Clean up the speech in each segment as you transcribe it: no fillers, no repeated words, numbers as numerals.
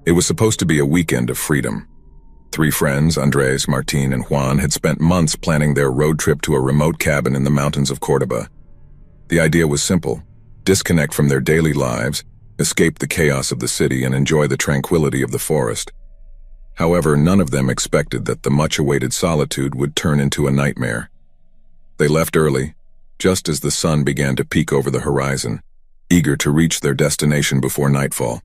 It was supposed to be a weekend of freedom. 3 friends, Andres, Martin, and Juan, had spent months planning their road trip to a remote cabin in the mountains of Córdoba. The idea was simple: disconnect from their daily lives, escape the chaos of the city, and enjoy the tranquility of the forest. However, none of them expected that the much-awaited solitude would turn into a nightmare. They left early, just as the sun began to peek over the horizon, eager to reach their destination before nightfall.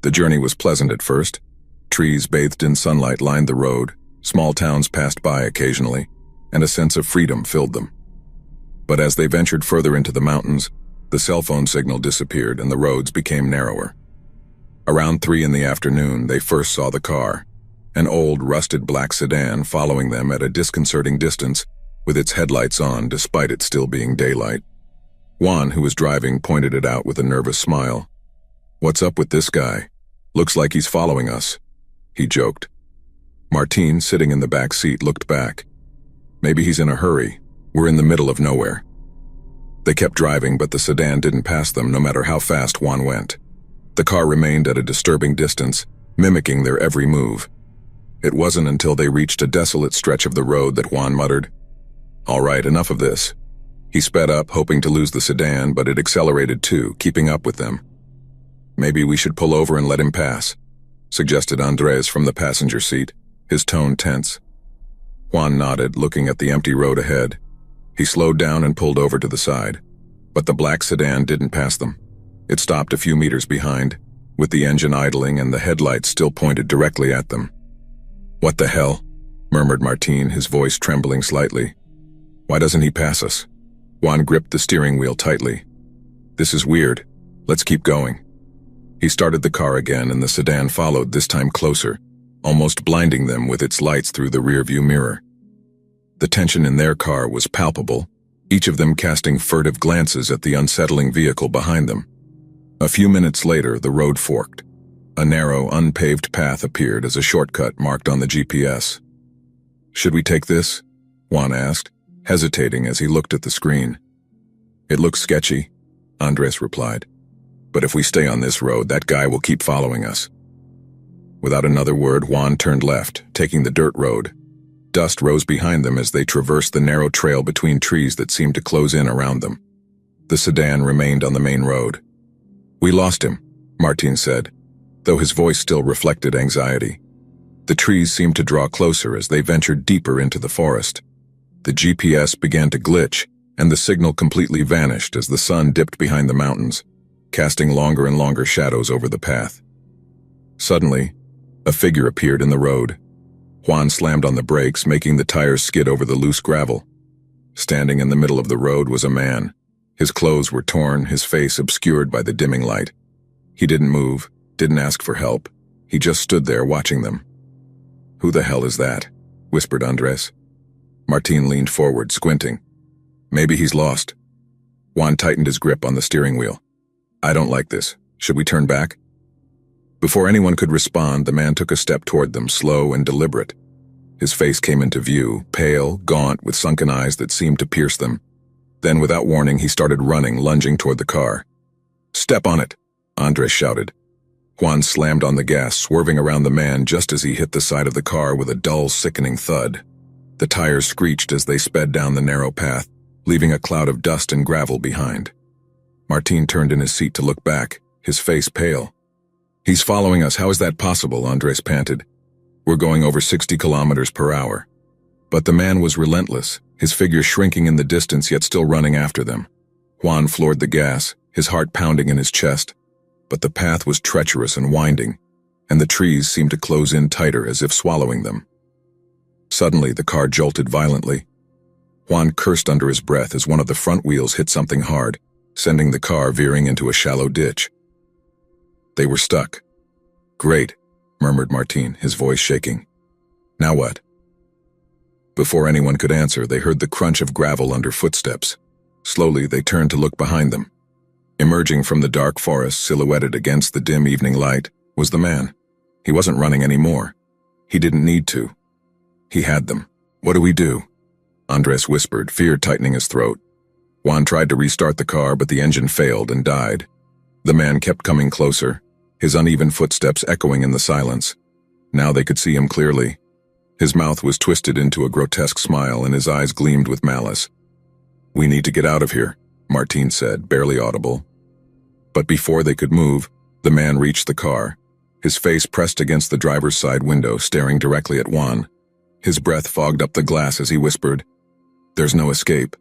The journey was pleasant at first. Trees bathed in sunlight lined the road, small towns passed by occasionally, and a sense of freedom filled them. But as they ventured further into the mountains, the cell phone signal disappeared and the roads became narrower. Around 3 in the afternoon, they first saw the car, an old, rusted black sedan following them at a disconcerting distance, with its headlights on despite it still being daylight. Juan, who was driving, pointed it out with a nervous smile. "What's up with this guy? Looks like he's following us," he joked. Martin, sitting in the back seat, looked back. "Maybe he's in a hurry. We're in the middle of nowhere." They kept driving, but the sedan didn't pass them no matter how fast Juan went. The car remained at a disturbing distance, mimicking their every move. It wasn't until they reached a desolate stretch of the road that Juan muttered, "All right, enough of this." He sped up, hoping to lose the sedan, but it accelerated too, keeping up with them. "Maybe we should pull over and let him pass," suggested Andres from the passenger seat, his tone tense. Juan nodded, looking at the empty road ahead. He slowed down and pulled over to the side. But the black sedan didn't pass them. It stopped a few meters behind, with the engine idling and the headlights still pointed directly at them. "What the hell?" murmured Martin, his voice trembling slightly. "Why doesn't he pass us?" Juan gripped the steering wheel tightly. "This is weird. Let's keep going." He started the car again, and the sedan followed, this time closer, almost blinding them with its lights through the rearview mirror. The tension in their car was palpable, each of them casting furtive glances at the unsettling vehicle behind them. A few minutes later, the road forked. A narrow, unpaved path appeared as a shortcut marked on the GPS. "Should we take this?" Juan asked, hesitating as he looked at the screen. "It looks sketchy," Andres replied. "But if we stay on this road, that guy will keep following us." Without another word, Juan turned left, taking the dirt road. Dust rose behind them as they traversed the narrow trail between trees that seemed to close in around them. The sedan remained on the main road. "We lost him," Martin said, though his voice still reflected anxiety. The trees seemed to draw closer as they ventured deeper into the forest. The GPS began to glitch, and the signal completely vanished as the sun dipped behind the mountains, casting longer and longer shadows over the path. Suddenly, a figure appeared in the road. Juan slammed on the brakes, making the tires skid over the loose gravel. Standing in the middle of the road was a man. His clothes were torn, his face obscured by the dimming light. He didn't move, didn't ask for help. He just stood there watching them. "Who the hell is that?" whispered Andres. Martin leaned forward, squinting. "Maybe he's lost." Juan tightened his grip on the steering wheel. "I don't like this. Should we turn back?" Before anyone could respond, the man took a step toward them, slow and deliberate. His face came into view, pale, gaunt, with sunken eyes that seemed to pierce them. Then, without warning, he started running, lunging toward the car. "Step on it!" Andres shouted. Juan slammed on the gas, swerving around the man just as he hit the side of the car with a dull, sickening thud. The tires screeched as they sped down the narrow path, leaving a cloud of dust and gravel behind. Martin turned in his seat to look back, his face pale. "He's following us. How is that possible?" Andres panted. "We're going over 60 kilometers per hour." But the man was relentless, his figure shrinking in the distance yet still running after them. Juan floored the gas, his heart pounding in his chest. But the path was treacherous and winding, and the trees seemed to close in tighter as if swallowing them. Suddenly, the car jolted violently. Juan cursed under his breath as one of the front wheels hit something hard, sending the car veering into a shallow ditch. They were stuck. "Great," murmured Martin, his voice shaking. "Now what?" Before anyone could answer, they heard the crunch of gravel under footsteps. Slowly, they turned to look behind them. Emerging from the dark forest, silhouetted against the dim evening light, was the man. He wasn't running anymore. He didn't need to. He had them. "What do we do?" Andres whispered, fear tightening his throat. Juan tried to restart the car, but the engine failed and died. The man kept coming closer, his uneven footsteps echoing in the silence. Now they could see him clearly. His mouth was twisted into a grotesque smile and his eyes gleamed with malice. "We need to get out of here," Martin said, barely audible. But before they could move, the man reached the car, his face pressed against the driver's side window, staring directly at Juan. His breath fogged up the glass as he whispered, "There's no escape."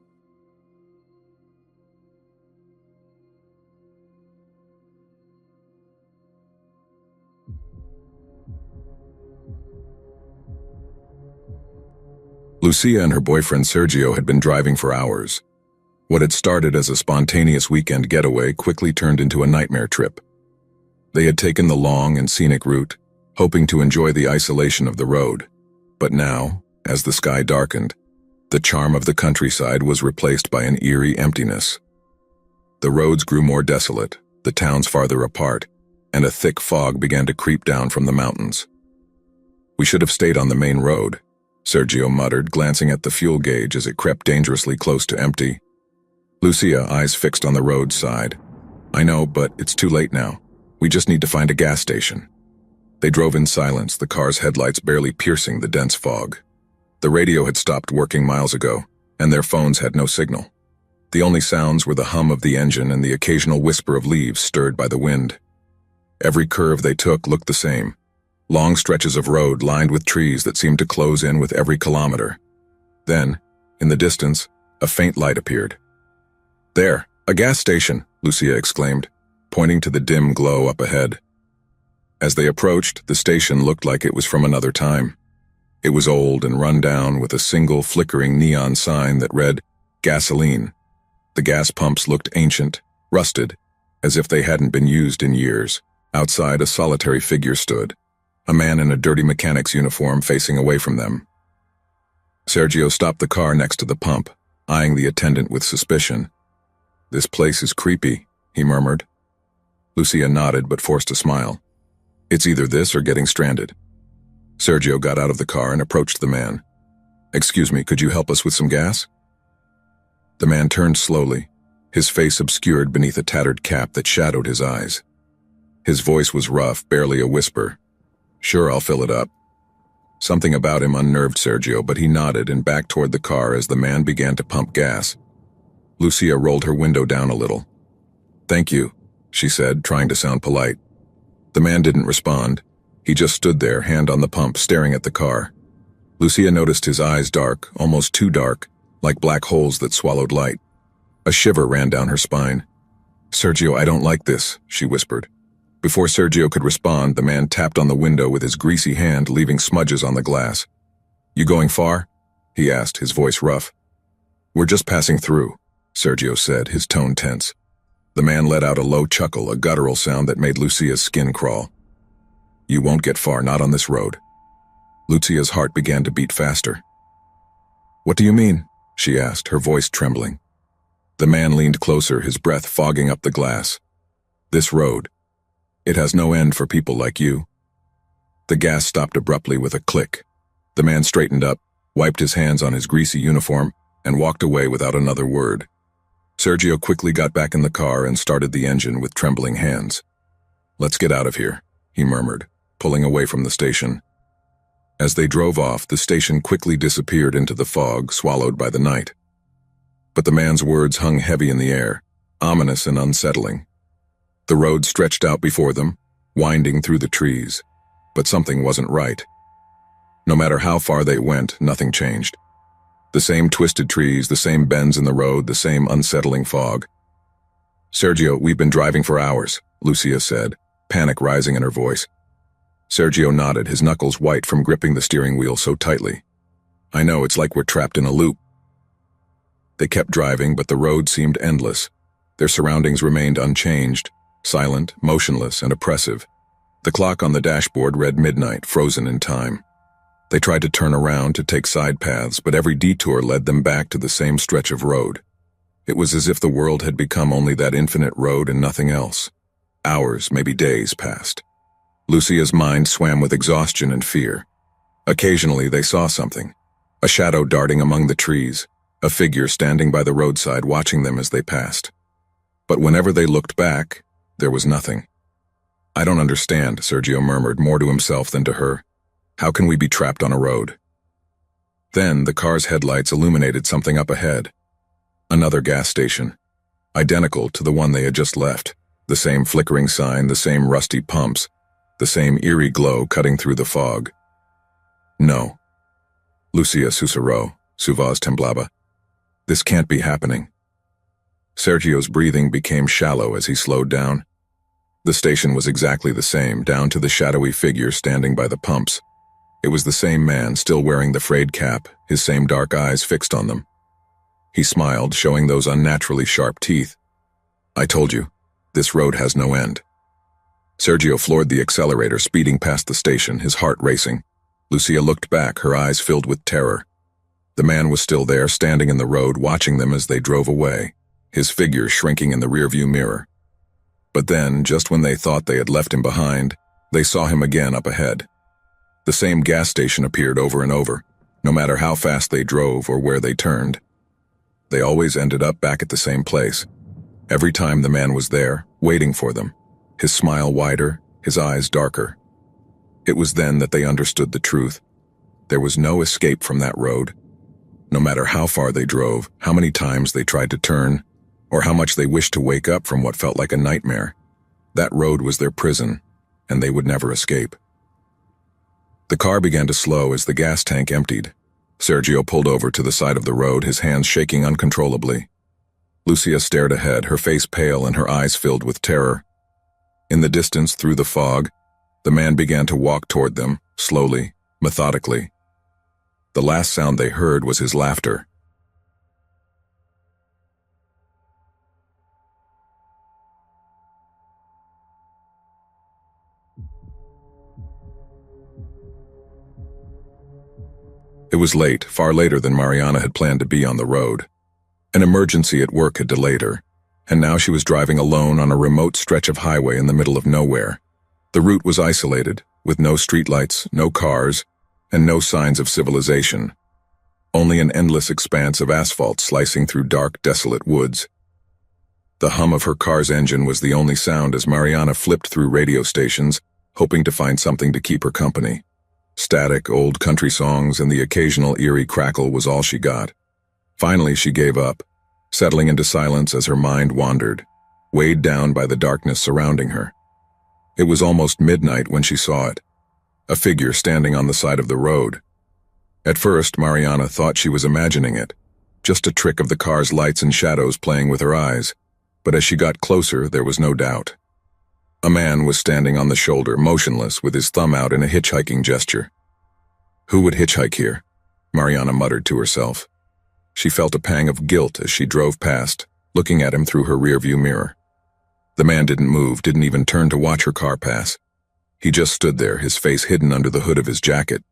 Lucia and her boyfriend Sergio had been driving for hours. What had started as a spontaneous weekend getaway quickly turned into a nightmare trip. They had taken the long and scenic route, hoping to enjoy the isolation of the road. But now, as the sky darkened, the charm of the countryside was replaced by an eerie emptiness. The roads grew more desolate, the towns farther apart, and a thick fog began to creep down from the mountains. "We should have stayed on the main road," Sergio muttered, glancing at the fuel gauge as it crept dangerously close to empty. Lucia, eyes fixed on the road, sighed. "I know, but it's too late now. We just need to find a gas station." They drove in silence, the car's headlights barely piercing the dense fog. The radio had stopped working miles ago, and their phones had no signal. The only sounds were the hum of the engine and the occasional whisper of leaves stirred by the wind. Every curve they took looked the same. Long stretches of road lined with trees that seemed to close in with every kilometer. Then, in the distance, a faint light appeared. "There, a gas station," Lucia exclaimed, pointing to the dim glow up ahead. As they approached, the station looked like it was from another time. It was old and run down with a single flickering neon sign that read, "Gasoline." The gas pumps looked ancient, rusted, as if they hadn't been used in years. Outside, a solitary figure stood, a man in a dirty mechanic's uniform facing away from them. Sergio stopped the car next to the pump, eyeing the attendant with suspicion. "This place is creepy," he murmured. Lucia nodded but forced a smile. "It's either this or getting stranded." Sergio got out of the car and approached the man. "Excuse me, could you help us with some gas?" The man turned slowly, his face obscured beneath a tattered cap that shadowed his eyes. His voice was rough, barely a whisper. "Sure, I'll fill it up." Something about him unnerved Sergio, but he nodded and backed toward the car as the man began to pump gas. Lucia rolled her window down a little. "Thank you," she said, trying to sound polite. The man didn't respond. He just stood there, hand on the pump, staring at the car. Lucia noticed his eyes dark, almost too dark, like black holes that swallowed light. A shiver ran down her spine. "Sergio, I don't like this," she whispered. Before Sergio could respond, the man tapped on the window with his greasy hand, leaving smudges on the glass. "You going far?" he asked, his voice rough. "We're just passing through," Sergio said, his tone tense. The man let out a low chuckle, a guttural sound that made Lucia's skin crawl. "You won't get far, not on this road." Lucia's heart began to beat faster. "What do you mean?" she asked, her voice trembling. The man leaned closer, his breath fogging up the glass. "This road. It has no end for people like you." The gas stopped abruptly with a click. The man straightened up, wiped his hands on his greasy uniform, and walked away without another word. Sergio quickly got back in the car and started the engine with trembling hands. "Let's get out of here," he murmured, pulling away from the station. As they drove off, the station quickly disappeared into the fog, swallowed by the night. But the man's words hung heavy in the air, ominous and unsettling. The road stretched out before them, winding through the trees, but something wasn't right. No matter how far they went, nothing changed. The same twisted trees, the same bends in the road, the same unsettling fog. "Sergio, we've been driving for hours," Lucia said, panic rising in her voice. Sergio nodded, his knuckles white from gripping the steering wheel so tightly. "I know, it's like we're trapped in a loop." They kept driving, but the road seemed endless. Their surroundings remained unchanged, silent, motionless, and oppressive. The clock on the dashboard read midnight, frozen in time. They tried to turn around to take side paths, but every detour led them back to the same stretch of road. It was as if the world had become only that infinite road and nothing else. Hours, maybe days, passed. Lucia's mind swam with exhaustion and fear. Occasionally they saw something, a shadow darting among the trees, a figure standing by the roadside watching them as they passed. But whenever they looked back, there was nothing. I don't understand, Sergio murmured, more to himself than to her. How can we be trapped on a road? Then the car's headlights illuminated something up ahead. Another gas station, identical to the one they had just left. The same flickering sign, the same rusty pumps, the same eerie glow cutting through the fog. No. Lucia susurró, su voz temblaba. This can't be happening. Sergio's breathing became shallow as he slowed down. The station was exactly the same, down to the shadowy figure standing by the pumps. It was the same man, still wearing the frayed cap, his same dark eyes fixed on them. He smiled, showing those unnaturally sharp teeth. I told you, this road has no end. Sergio floored the accelerator, speeding past the station, his heart racing. Lucia looked back, her eyes filled with terror. The man was still there, standing in the road, watching them as they drove away, his figure shrinking in the rearview mirror. But then, just when they thought they had left him behind, they saw him again up ahead. The same gas station appeared over and over, no matter how fast they drove or where they turned. They always ended up back at the same place. Every time the man was there, waiting for them, his smile wider, his eyes darker. It was then that they understood the truth. There was no escape from that road. No matter how far they drove, how many times they tried to turn, or how much they wished to wake up from what felt like a nightmare, that road was their prison, and they would never escape. The car began to slow as the gas tank emptied. Sergio pulled over to the side of the road, his hands shaking uncontrollably. Lucia stared ahead, her face pale and her eyes filled with terror. In the distance, through the fog, the man began to walk toward them, slowly, methodically. The last sound they heard was his laughter. It was late, far later than Mariana had planned to be on the road. An emergency at work had delayed her, and now she was driving alone on a remote stretch of highway in the middle of nowhere. The route was isolated, with no streetlights, no cars, and no signs of civilization. Only an endless expanse of asphalt slicing through dark, desolate woods. The hum of her car's engine was the only sound as Mariana flipped through radio stations, hoping to find something to keep her company. Static, old country songs and the occasional eerie crackle was all she got. Finally, she gave up, settling into silence as her mind wandered, weighed down by the darkness surrounding her. It was almost midnight when she saw it, a figure standing on the side of the road. At first, Mariana thought she was imagining it, just a trick of the car's lights and shadows playing with her eyes, but as she got closer, there was no doubt. A man was standing on the shoulder, motionless, with his thumb out in a hitchhiking gesture. Who would hitchhike here? Mariana muttered to herself. She felt a pang of guilt as she drove past, looking at him through her rearview mirror. The man didn't move, didn't even turn to watch her car pass. He just stood there, his face hidden under the hood of his jacket,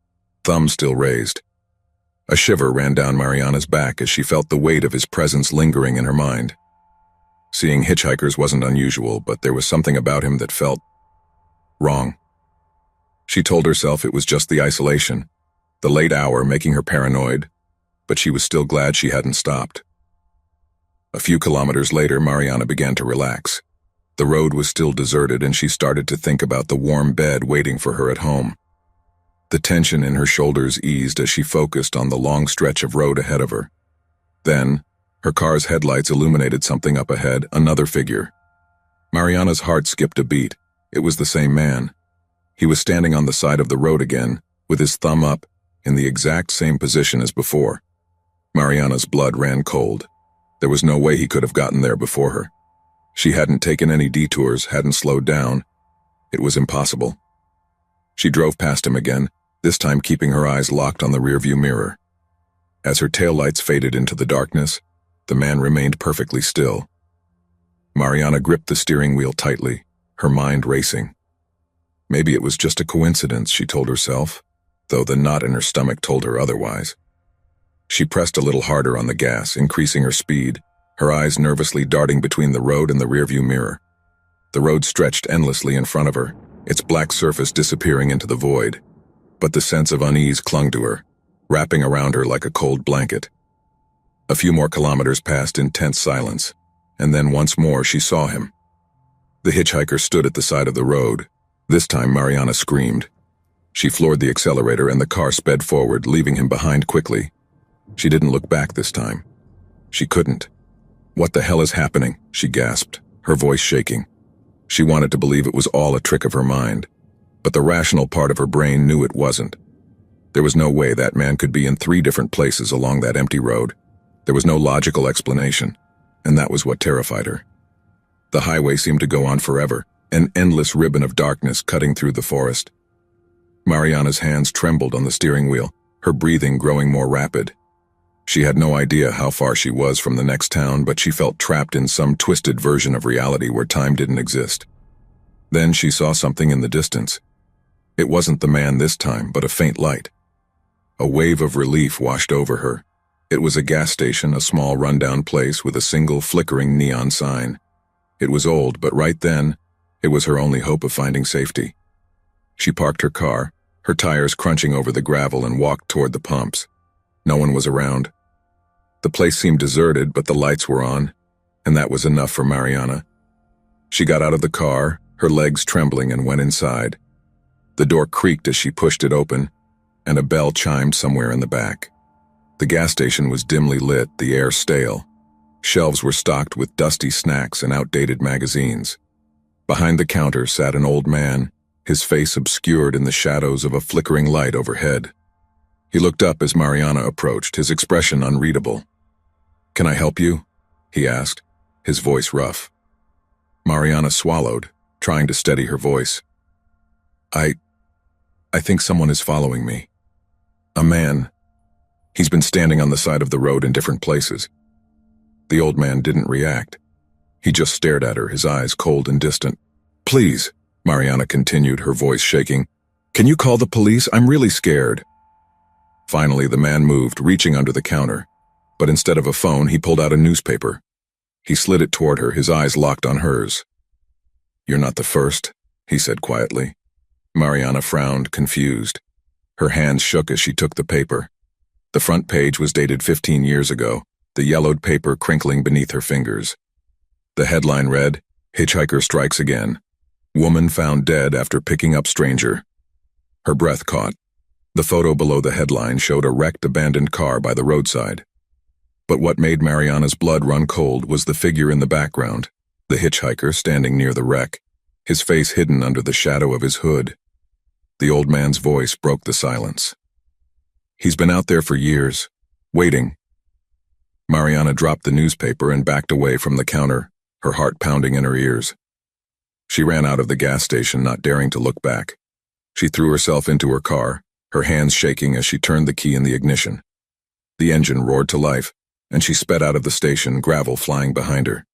thumb still raised. A shiver ran down Mariana's back as she felt the weight of his presence lingering in her mind. Seeing hitchhikers wasn't unusual, but there was something about him that felt wrong. She told herself it was just the isolation, the late hour making her paranoid, but she was still glad she hadn't stopped. A few kilometers later, Mariana began to relax. The road was still deserted and she started to think about the warm bed waiting for her at home. The tension in her shoulders eased as she focused on the long stretch of road ahead of her. Then, her car's headlights illuminated something up ahead, another figure. Mariana's heart skipped a beat. It was the same man. He was standing on the side of the road again, with his thumb up, in the exact same position as before. Mariana's blood ran cold. There was no way he could have gotten there before her. She hadn't taken any detours, hadn't slowed down. It was impossible. She drove past him again, this time keeping her eyes locked on the rearview mirror. As her taillights faded into the darkness, the man remained perfectly still. Mariana gripped the steering wheel tightly, her mind racing. Maybe it was just a coincidence, she told herself, though the knot in her stomach told her otherwise. She pressed a little harder on the gas, increasing her speed, her eyes nervously darting between the road and the rearview mirror. The road stretched endlessly in front of her, its black surface disappearing into the void. But the sense of unease clung to her, wrapping around her like a cold blanket. A few more kilometers passed in tense silence, and then once more she saw him. The hitchhiker stood at the side of the road, This time Mariana screamed. She floored the accelerator and the car sped forward, leaving him behind quickly. She didn't look back this time. She couldn't. "What the hell is happening?" she gasped, her voice shaking. She wanted to believe it was all a trick of her mind, but the rational part of her brain knew it wasn't. There was no way that man could be in 3 different places along that empty road. There was no logical explanation, and that was what terrified her. The highway seemed to go on forever, an endless ribbon of darkness cutting through the forest. Mariana's hands trembled on the steering wheel, her breathing growing more rapid. She had no idea how far she was from the next town, but she felt trapped in some twisted version of reality where time didn't exist. Then she saw something in the distance. It wasn't the man this time, but a faint light. A wave of relief washed over her. It was a gas station, a small rundown place with a single flickering neon sign. It was old, but right then, it was her only hope of finding safety. She parked her car, her tires crunching over the gravel, and walked toward the pumps. No one was around. The place seemed deserted, but the lights were on, and that was enough for Mariana. She got out of the car, her legs trembling, and went inside. The door creaked as she pushed it open, and a bell chimed somewhere in the back. The gas station was dimly lit, the air stale. Shelves were stocked with dusty snacks and outdated magazines. Behind the counter sat an old man, his face obscured in the shadows of a flickering light overhead. He looked up as Mariana approached, his expression unreadable. "Can I help you?" he asked, his voice rough. Mariana swallowed, trying to steady her voice. I think someone is following me. A man. He's been standing on the side of the road in different places." The old man didn't react. He just stared at her, his eyes cold and distant. "Please," Mariana continued, her voice shaking. "Can you call the police? I'm really scared." Finally, the man moved, reaching under the counter. But instead of a phone, he pulled out a newspaper. He slid it toward her, his eyes locked on hers. "You're not the first," he said quietly. Mariana frowned, confused. Her hands shook as she took the paper. The front page was dated 15 years ago, the yellowed paper crinkling beneath her fingers. The headline read, "Hitchhiker Strikes Again. Woman Found Dead After Picking Up Stranger." Her breath caught. The photo below the headline showed a wrecked abandoned car by the roadside. But what made Mariana's blood run cold was the figure in the background, the hitchhiker standing near the wreck, his face hidden under the shadow of his hood. The old man's voice broke the silence. "He's been out there for years, waiting." Mariana dropped the newspaper and backed away from the counter, her heart pounding in her ears. She ran out of the gas station, not daring to look back. She threw herself into her car, her hands shaking as she turned the key in the ignition. The engine roared to life, and she sped out of the station, gravel flying behind her.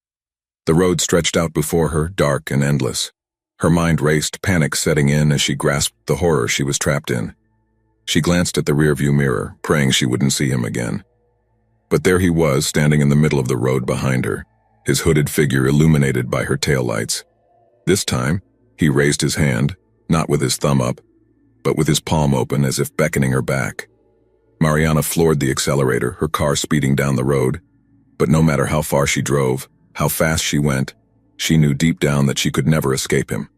The road stretched out before her, dark and endless. Her mind raced, panic setting in as she grasped the horror she was trapped in. She glanced at the rearview mirror, praying she wouldn't see him again. But there he was, standing in the middle of the road behind her, his hooded figure illuminated by her taillights. This time, he raised his hand, not with his thumb up, but with his palm open as if beckoning her back. Mariana floored the accelerator, her car speeding down the road. But no matter how far she drove, how fast she went, she knew deep down that she could never escape him.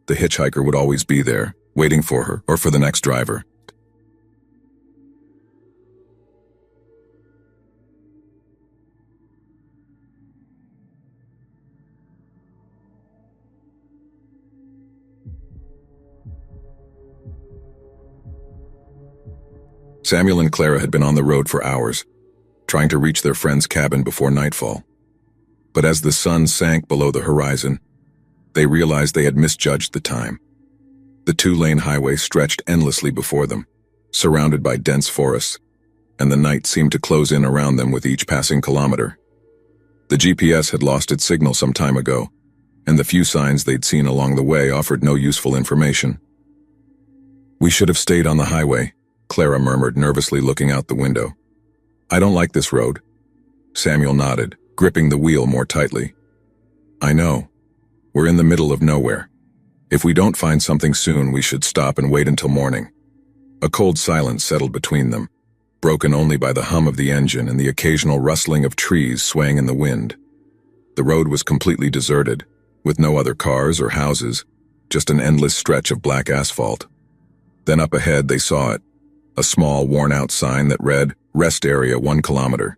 The hitchhiker would always be there, waiting for her or for the next driver. Samuel and Clara had been on the road for hours, trying to reach their friend's cabin before nightfall. But as the sun sank below the horizon, they realized they had misjudged the time. The 2-lane highway stretched endlessly before them, surrounded by dense forests, and the night seemed to close in around them with each passing kilometer. The GPS had lost its signal some time ago, and the few signs they'd seen along the way offered no useful information. "We should have stayed on the highway," Clara murmured, nervously looking out the window. "I don't like this road." Samuel nodded, gripping the wheel more tightly. "I know. We're in the middle of nowhere. If we don't find something soon, we should stop and wait until morning." A cold silence settled between them, broken only by the hum of the engine and the occasional rustling of trees swaying in the wind. The road was completely deserted, with no other cars or houses, just an endless stretch of black asphalt. Then up ahead they saw it, a small, worn-out sign that read, "Rest Area 1 kilometer."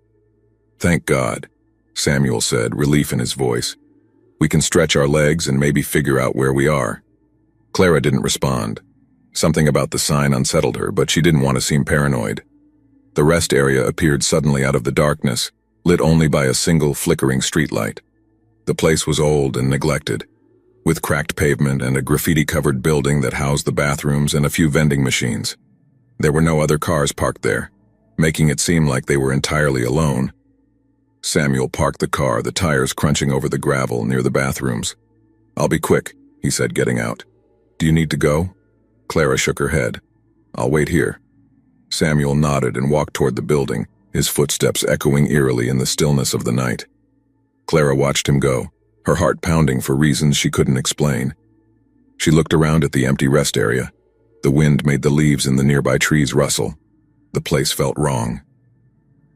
"Thank God," Samuel said, relief in his voice. "We can stretch our legs and maybe figure out where we are." Clara didn't respond. Something about the sign unsettled her, but she didn't want to seem paranoid. The rest area appeared suddenly out of the darkness, lit only by a single flickering streetlight. The place was old and neglected, with cracked pavement and a graffiti-covered building that housed the bathrooms and a few vending machines. There were no other cars parked there, making it seem like they were entirely alone. Samuel parked the car, the tires crunching over the gravel near the bathrooms. "I'll be quick," he said, getting out. "Do you need to go?" Clara shook her head. "I'll wait here." Samuel nodded and walked toward the building, his footsteps echoing eerily in the stillness of the night. Clara watched him go, her heart pounding for reasons she couldn't explain. She looked around at the empty rest area. The wind made the leaves in the nearby trees rustle. The place felt wrong.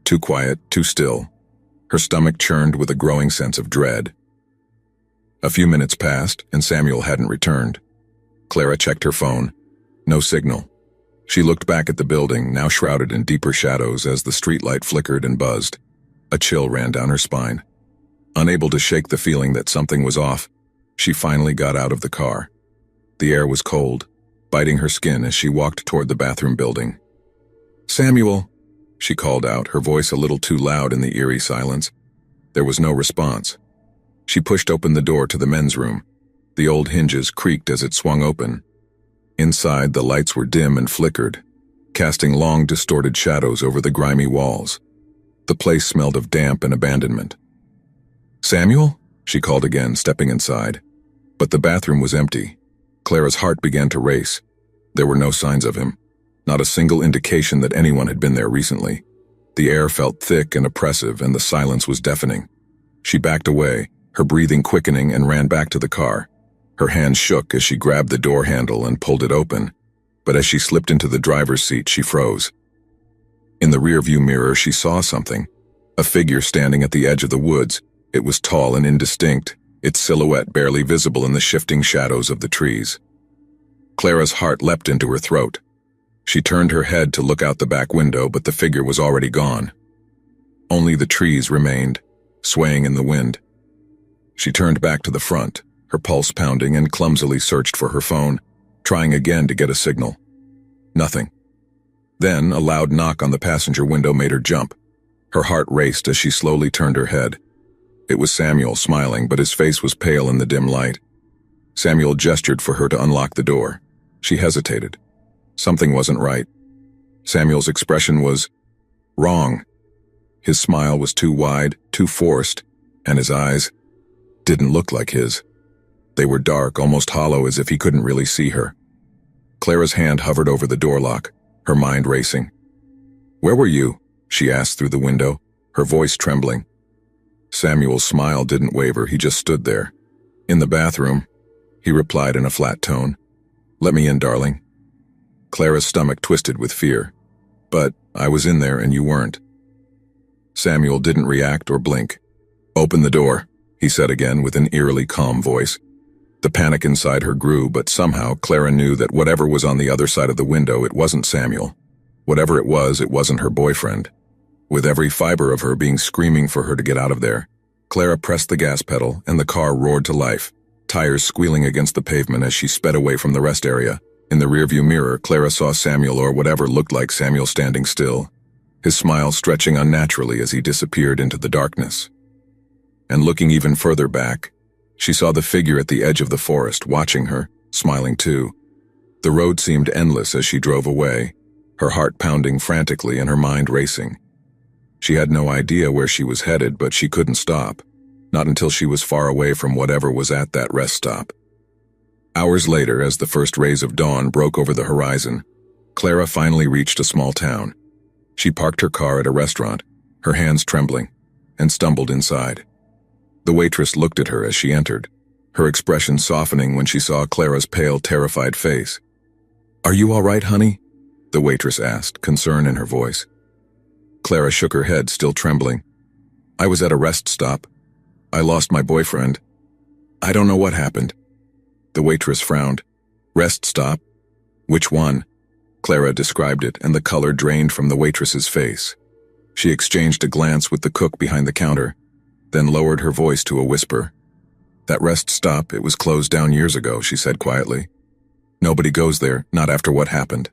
Too quiet, too still. Her stomach churned with a growing sense of dread. A few minutes passed, and Samuel hadn't returned. Clara checked her phone. No signal. She looked back at the building, now shrouded in deeper shadows as the streetlight flickered and buzzed. A chill ran down her spine. Unable to shake the feeling that something was off, she finally got out of the car. The air was cold, biting her skin as she walked toward the bathroom building. "Samuel!" she called out, her voice a little too loud in the eerie silence. There was no response. She pushed open the door to the men's room. The old hinges creaked as it swung open. Inside, the lights were dim and flickered, casting long, distorted shadows over the grimy walls. The place smelled of damp and abandonment. "Samuel?" she called again, stepping inside. But the bathroom was empty. Clara's heart began to race. There were no signs of him, not a single indication that anyone had been there recently. The air felt thick and oppressive, and the silence was deafening. She backed away, her breathing quickening, and ran back to the car. Her hands shook as she grabbed the door handle and pulled it open, but as she slipped into the driver's seat, she froze. In the rearview mirror, she saw something, a figure standing at the edge of the woods. It was tall and indistinct, its silhouette barely visible in the shifting shadows of the trees. Clara's heart leapt into her throat. She turned her head to look out the back window, but the figure was already gone. Only the trees remained, swaying in the wind. She turned back to the front, her pulse pounding, and clumsily searched for her phone, trying again to get a signal. Nothing. Then a loud knock on the passenger window made her jump. Her heart raced as she slowly turned her head. It was Samuel, smiling, but his face was pale in the dim light. Samuel gestured for her to unlock the door. She hesitated. Something wasn't right. Samuel's expression was wrong. His smile was too wide, too forced, and his eyes didn't look like his. They were dark, almost hollow, as if he couldn't really see her. Clara's hand hovered over the door lock, her mind racing. "Where were you?" she asked through the window, her voice trembling. Samuel's smile didn't waver, he just stood there. "In the bathroom," he replied in a flat tone. "Let me in, darling." Clara's stomach twisted with fear. "But I was in there and you weren't." Samuel didn't react or blink. "Open the door," he said again with an eerily calm voice. The panic inside her grew, but somehow Clara knew that whatever was on the other side of the window, it wasn't Samuel. Whatever it wasn't her boyfriend. With every fiber of her being screaming for her to get out of there, Clara pressed the gas pedal and the car roared to life, tires squealing against the pavement as she sped away from the rest area. In the rearview mirror, Clara saw Samuel, or whatever looked like Samuel, standing still, his smile stretching unnaturally as he disappeared into the darkness. And looking even further back, she saw the figure at the edge of the forest, watching her, smiling too. The road seemed endless as she drove away, her heart pounding frantically and her mind racing. She had no idea where she was headed, but she couldn't stop, not until she was far away from whatever was at that rest stop. Hours later, as the first rays of dawn broke over the horizon, Clara finally reached a small town. She parked her car at a restaurant, her hands trembling, and stumbled inside. The waitress looked at her as she entered, her expression softening when she saw Clara's pale, terrified face. "Are you all right, honey?" the waitress asked, concern in her voice. Clara shook her head, still trembling. "I was at a rest stop. I lost my boyfriend. I don't know what happened." The waitress frowned. Rest stop? Which one? Clara described it, and the color drained from the waitress's face. She exchanged a glance with the cook behind the counter, then lowered her voice to a whisper. That rest stop, it was closed down years ago, she said quietly. Nobody goes there, not after what happened.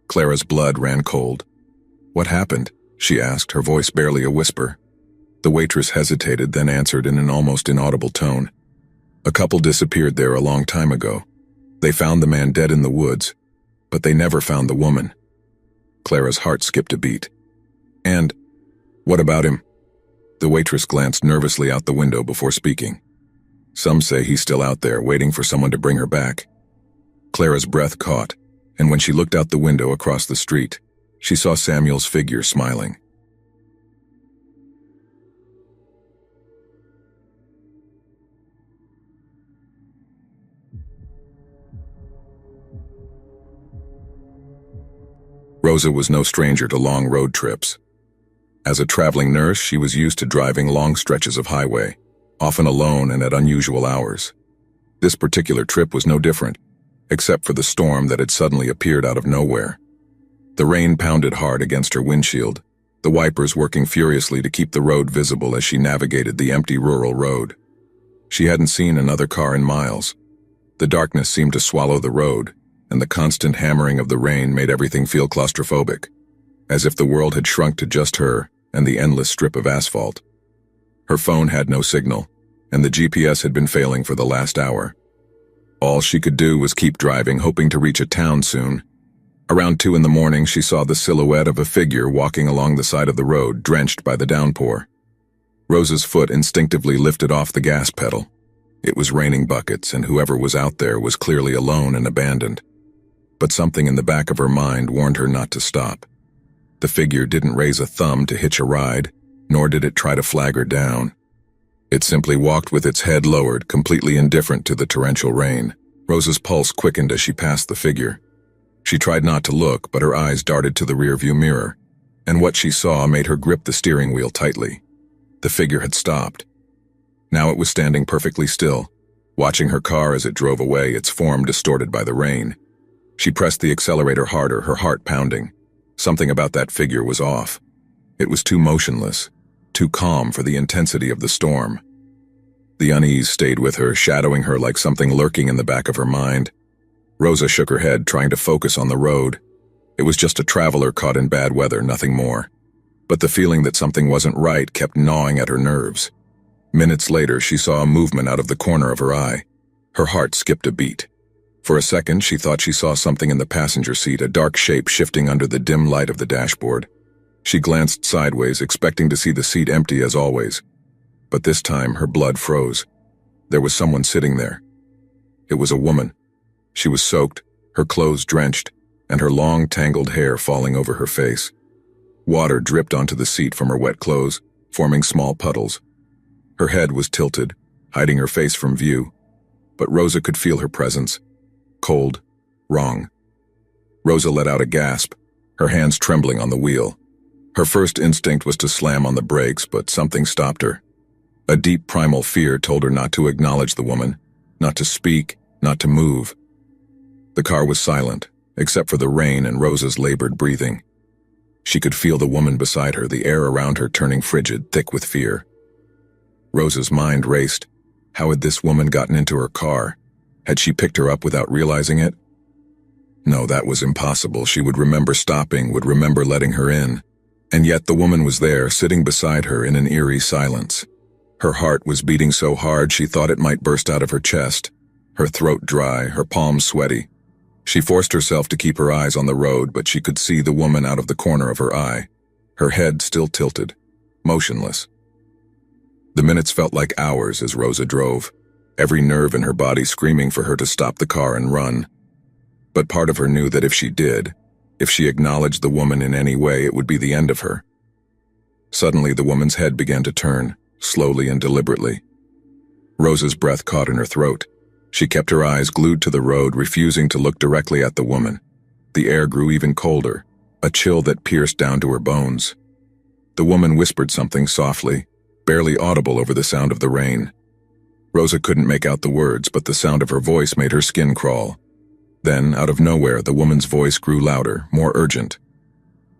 Clara's blood ran cold. What happened? She asked, her voice barely a whisper. The waitress hesitated, then answered in an almost inaudible tone. A couple disappeared there a long time ago. They found the man dead in the woods, but they never found the woman. Clara's heart skipped a beat. And, what about him? The waitress glanced nervously out the window before speaking. Some say he's still out there, waiting for someone to bring her back. Clara's breath caught, and when she looked out the window across the street, she saw Samuel's figure smiling. Rosa was no stranger to long road trips. As a traveling nurse, she was used to driving long stretches of highway, often alone and at unusual hours. This particular trip was no different, except for the storm that had suddenly appeared out of nowhere. The rain pounded hard against her windshield, the wipers working furiously to keep the road visible as she navigated the empty rural road. She hadn't seen another car in miles. The darkness seemed to swallow the road, and the constant hammering of the rain made everything feel claustrophobic, as if the world had shrunk to just her and the endless strip of asphalt. Her phone had no signal, and the GPS had been failing for the last hour. All she could do was keep driving, hoping to reach a town soon. Around 2 in the morning, she saw the silhouette of a figure walking along the side of the road, drenched by the downpour. Rosa's foot instinctively lifted off the gas pedal. It was raining buckets, and whoever was out there was clearly alone and abandoned. But something in the back of her mind warned her not to stop. The figure didn't raise a thumb to hitch a ride, nor did it try to flag her down. It simply walked with its head lowered, completely indifferent to the torrential rain. Rosa's pulse quickened as she passed the figure. She tried not to look, but her eyes darted to the rearview mirror, and what she saw made her grip the steering wheel tightly. The figure had stopped. Now it was standing perfectly still, watching her car as it drove away, its form distorted by the rain. She pressed the accelerator harder, her heart pounding. Something about that figure was off. It was too motionless, too calm for the intensity of the storm. The unease stayed with her, shadowing her like something lurking in the back of her mind. Rosa shook her head, trying to focus on the road. It was just a traveler caught in bad weather, nothing more. But the feeling that something wasn't right kept gnawing at her nerves. Minutes later, she saw a movement out of the corner of her eye. Her heart skipped a beat. For a second, she thought she saw something in the passenger seat, a dark shape shifting under the dim light of the dashboard. She glanced sideways, expecting to see the seat empty as always. But this time, her blood froze. There was someone sitting there. It was a woman. She was soaked, her clothes drenched, and her long, tangled hair falling over her face. Water dripped onto the seat from her wet clothes, forming small puddles. Her head was tilted, hiding her face from view. But Rosa could feel her presence. Cold, wrong. Rosa let out a gasp, her hands trembling on the wheel. Her first instinct was to slam on the brakes, but something stopped her. A deep primal fear told her not to acknowledge the woman, not to speak, not to move. The car was silent, except for the rain and Rosa's labored breathing. She could feel the woman beside her, the air around her turning frigid, thick with fear. Rosa's mind raced. How had this woman gotten into her car? Had she picked her up without realizing it? No, that was impossible. She would remember stopping, would remember letting her in. And yet the woman was there, sitting beside her in an eerie silence. Her heart was beating so hard she thought it might burst out of her chest, her throat dry, her palms sweaty. She forced herself to keep her eyes on the road, but she could see the woman out of the corner of her eye, her head still tilted, motionless. The minutes felt like hours as Rosa drove, every nerve in her body screaming for her to stop the car and run. But part of her knew that if she did, if she acknowledged the woman in any way, it would be the end of her. Suddenly, the woman's head began to turn, slowly and deliberately. Rosa's breath caught in her throat. She kept her eyes glued to the road, refusing to look directly at the woman. The air grew even colder, a chill that pierced down to her bones. The woman whispered something softly, barely audible over the sound of the rain. Rosa couldn't make out the words, but the sound of her voice made her skin crawl. Then, out of nowhere, the woman's voice grew louder, more urgent.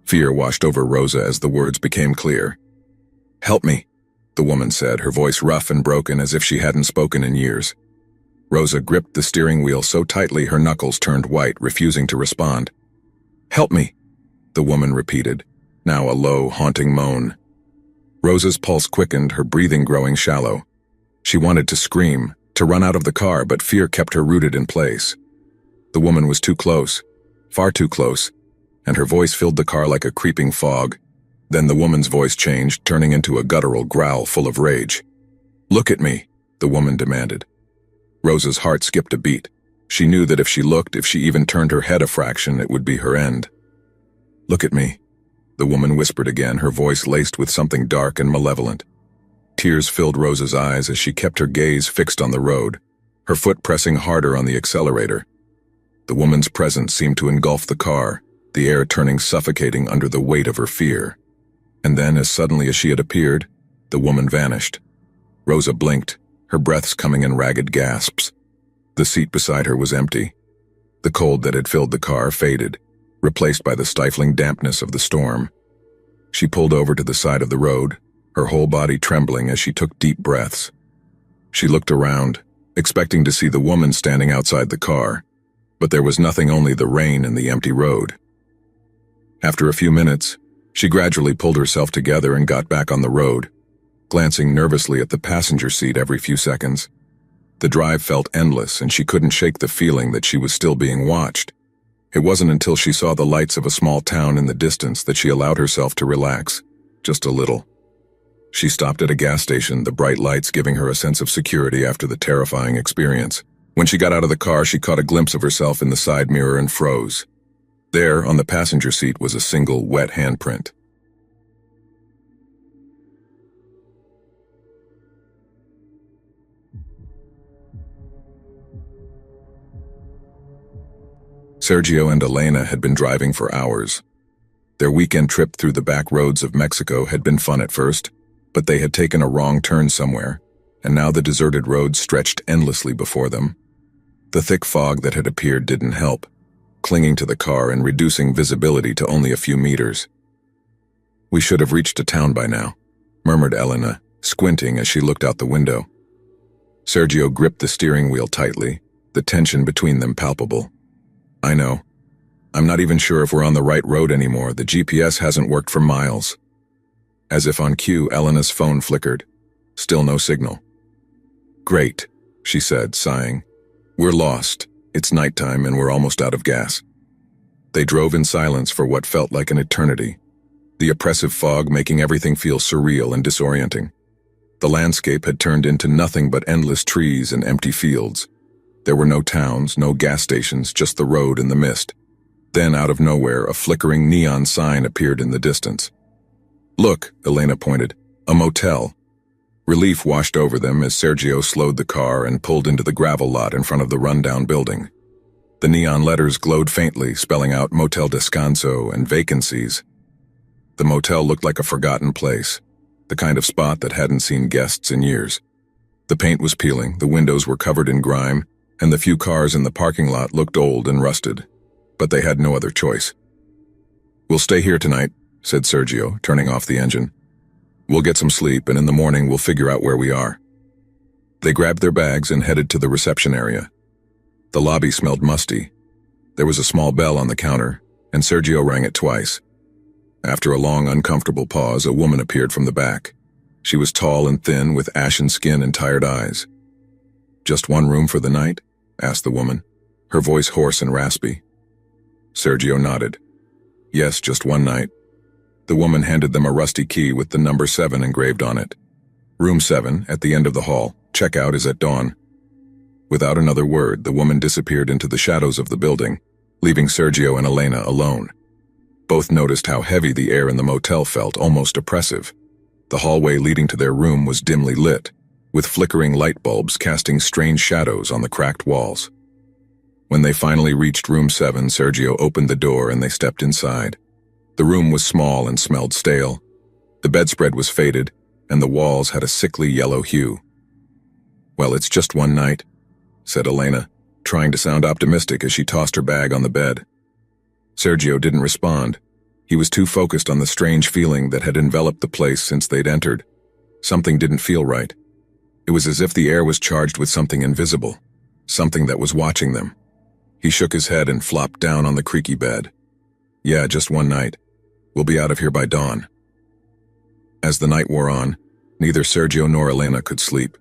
Fear washed over Rosa as the words became clear. "Help me," the woman said, her voice rough and broken as if she hadn't spoken in years. Rosa gripped the steering wheel so tightly her knuckles turned white, refusing to respond. "Help me," the woman repeated, now a low, haunting moan. Rosa's pulse quickened, her breathing growing shallow. She wanted to scream, to run out of the car, but fear kept her rooted in place. The woman was too close, far too close, and her voice filled the car like a creeping fog. Then the woman's voice changed, turning into a guttural growl full of rage. "Look at me," the woman demanded. Rosa's heart skipped a beat. She knew that if she looked, if she even turned her head a fraction, it would be her end. "Look at me," the woman whispered again, her voice laced with something dark and malevolent. Tears filled Rosa's eyes as she kept her gaze fixed on the road, her foot pressing harder on the accelerator. The woman's presence seemed to engulf the car, the air turning suffocating under the weight of her fear. And then, as suddenly as she had appeared, the woman vanished. Rosa blinked, her breaths coming in ragged gasps. The seat beside her was empty. The cold that had filled the car faded, replaced by the stifling dampness of the storm. She pulled over to the side of the road, her whole body trembling as she took deep breaths. She looked around, expecting to see the woman standing outside the car, but there was nothing, only the rain and the empty road. After a few minutes, she gradually pulled herself together and got back on the road, glancing nervously at the passenger seat every few seconds. The drive felt endless, and she couldn't shake the feeling that she was still being watched. It wasn't until she saw the lights of a small town in the distance that she allowed herself to relax, just a little. She stopped at a gas station, the bright lights giving her a sense of security after the terrifying experience. When she got out of the car, she caught a glimpse of herself in the side mirror and froze. There, on the passenger seat, was a single wet handprint. Sergio and Elena had been driving for hours. Their weekend trip through the back roads of Mexico had been fun at first, but they had taken a wrong turn somewhere, and now the deserted road stretched endlessly before them. The thick fog that had appeared didn't help, clinging to the car and reducing visibility to only a few meters. "We should have reached a town by now," murmured Elena, squinting as she looked out the window. Sergio gripped the steering wheel tightly, the tension between them palpable. "I know. I'm not even sure if we're on the right road anymore. The GPS hasn't worked for miles." As if on cue, Elena's phone flickered. Still no signal. "Great," she said, sighing. "We're lost. It's nighttime and we're almost out of gas." They drove in silence for what felt like an eternity, the oppressive fog making everything feel surreal and disorienting. The landscape had turned into nothing but endless trees and empty fields. There were no towns, no gas stations, just the road and the mist. Then, out of nowhere, a flickering neon sign appeared in the distance. "Look," Elena pointed, "a motel." Relief washed over them as Sergio slowed the car and pulled into the gravel lot in front of the rundown building. The neon letters glowed faintly, spelling out Motel Descanso and vacancies. The motel looked like a forgotten place, the kind of spot that hadn't seen guests in years. The paint was peeling, the windows were covered in grime, and the few cars in the parking lot looked old and rusted. But they had no other choice. "We'll stay here tonight," said Sergio, turning off the engine. "We'll get some sleep, and in the morning we'll figure out where we are." They grabbed their bags and headed to the reception area. The lobby smelled musty. There was a small bell on the counter, and Sergio rang it twice. After a long, uncomfortable pause, a woman appeared from the back. She was tall and thin, with ashen skin and tired eyes. "Just one room for the night?" asked the woman, her voice hoarse and raspy. Sergio nodded. "Yes, just one night." The woman handed them a rusty key with the number 7 engraved on it. "Room 7, at the end of the hall. Checkout is at dawn." Without another word, the woman disappeared into the shadows of the building, leaving Sergio and Elena alone. Both noticed how heavy the air in the motel felt, almost oppressive. The hallway leading to their room was dimly lit, with flickering light bulbs casting strange shadows on the cracked walls. When they finally reached room 7, Sergio opened the door and they stepped inside. The room was small and smelled stale. The bedspread was faded, and the walls had a sickly yellow hue. Well, it's just one night, said Elena, trying to sound optimistic as she tossed her bag on the bed. Sergio didn't respond. He was too focused on the strange feeling that had enveloped the place since they'd entered. Something didn't feel right. It was as if the air was charged with something invisible, something that was watching them. He shook his head and flopped down on the creaky bed. Yeah, just one night. We'll be out of here by dawn. As the night wore on, neither Sergio nor Elena could sleep.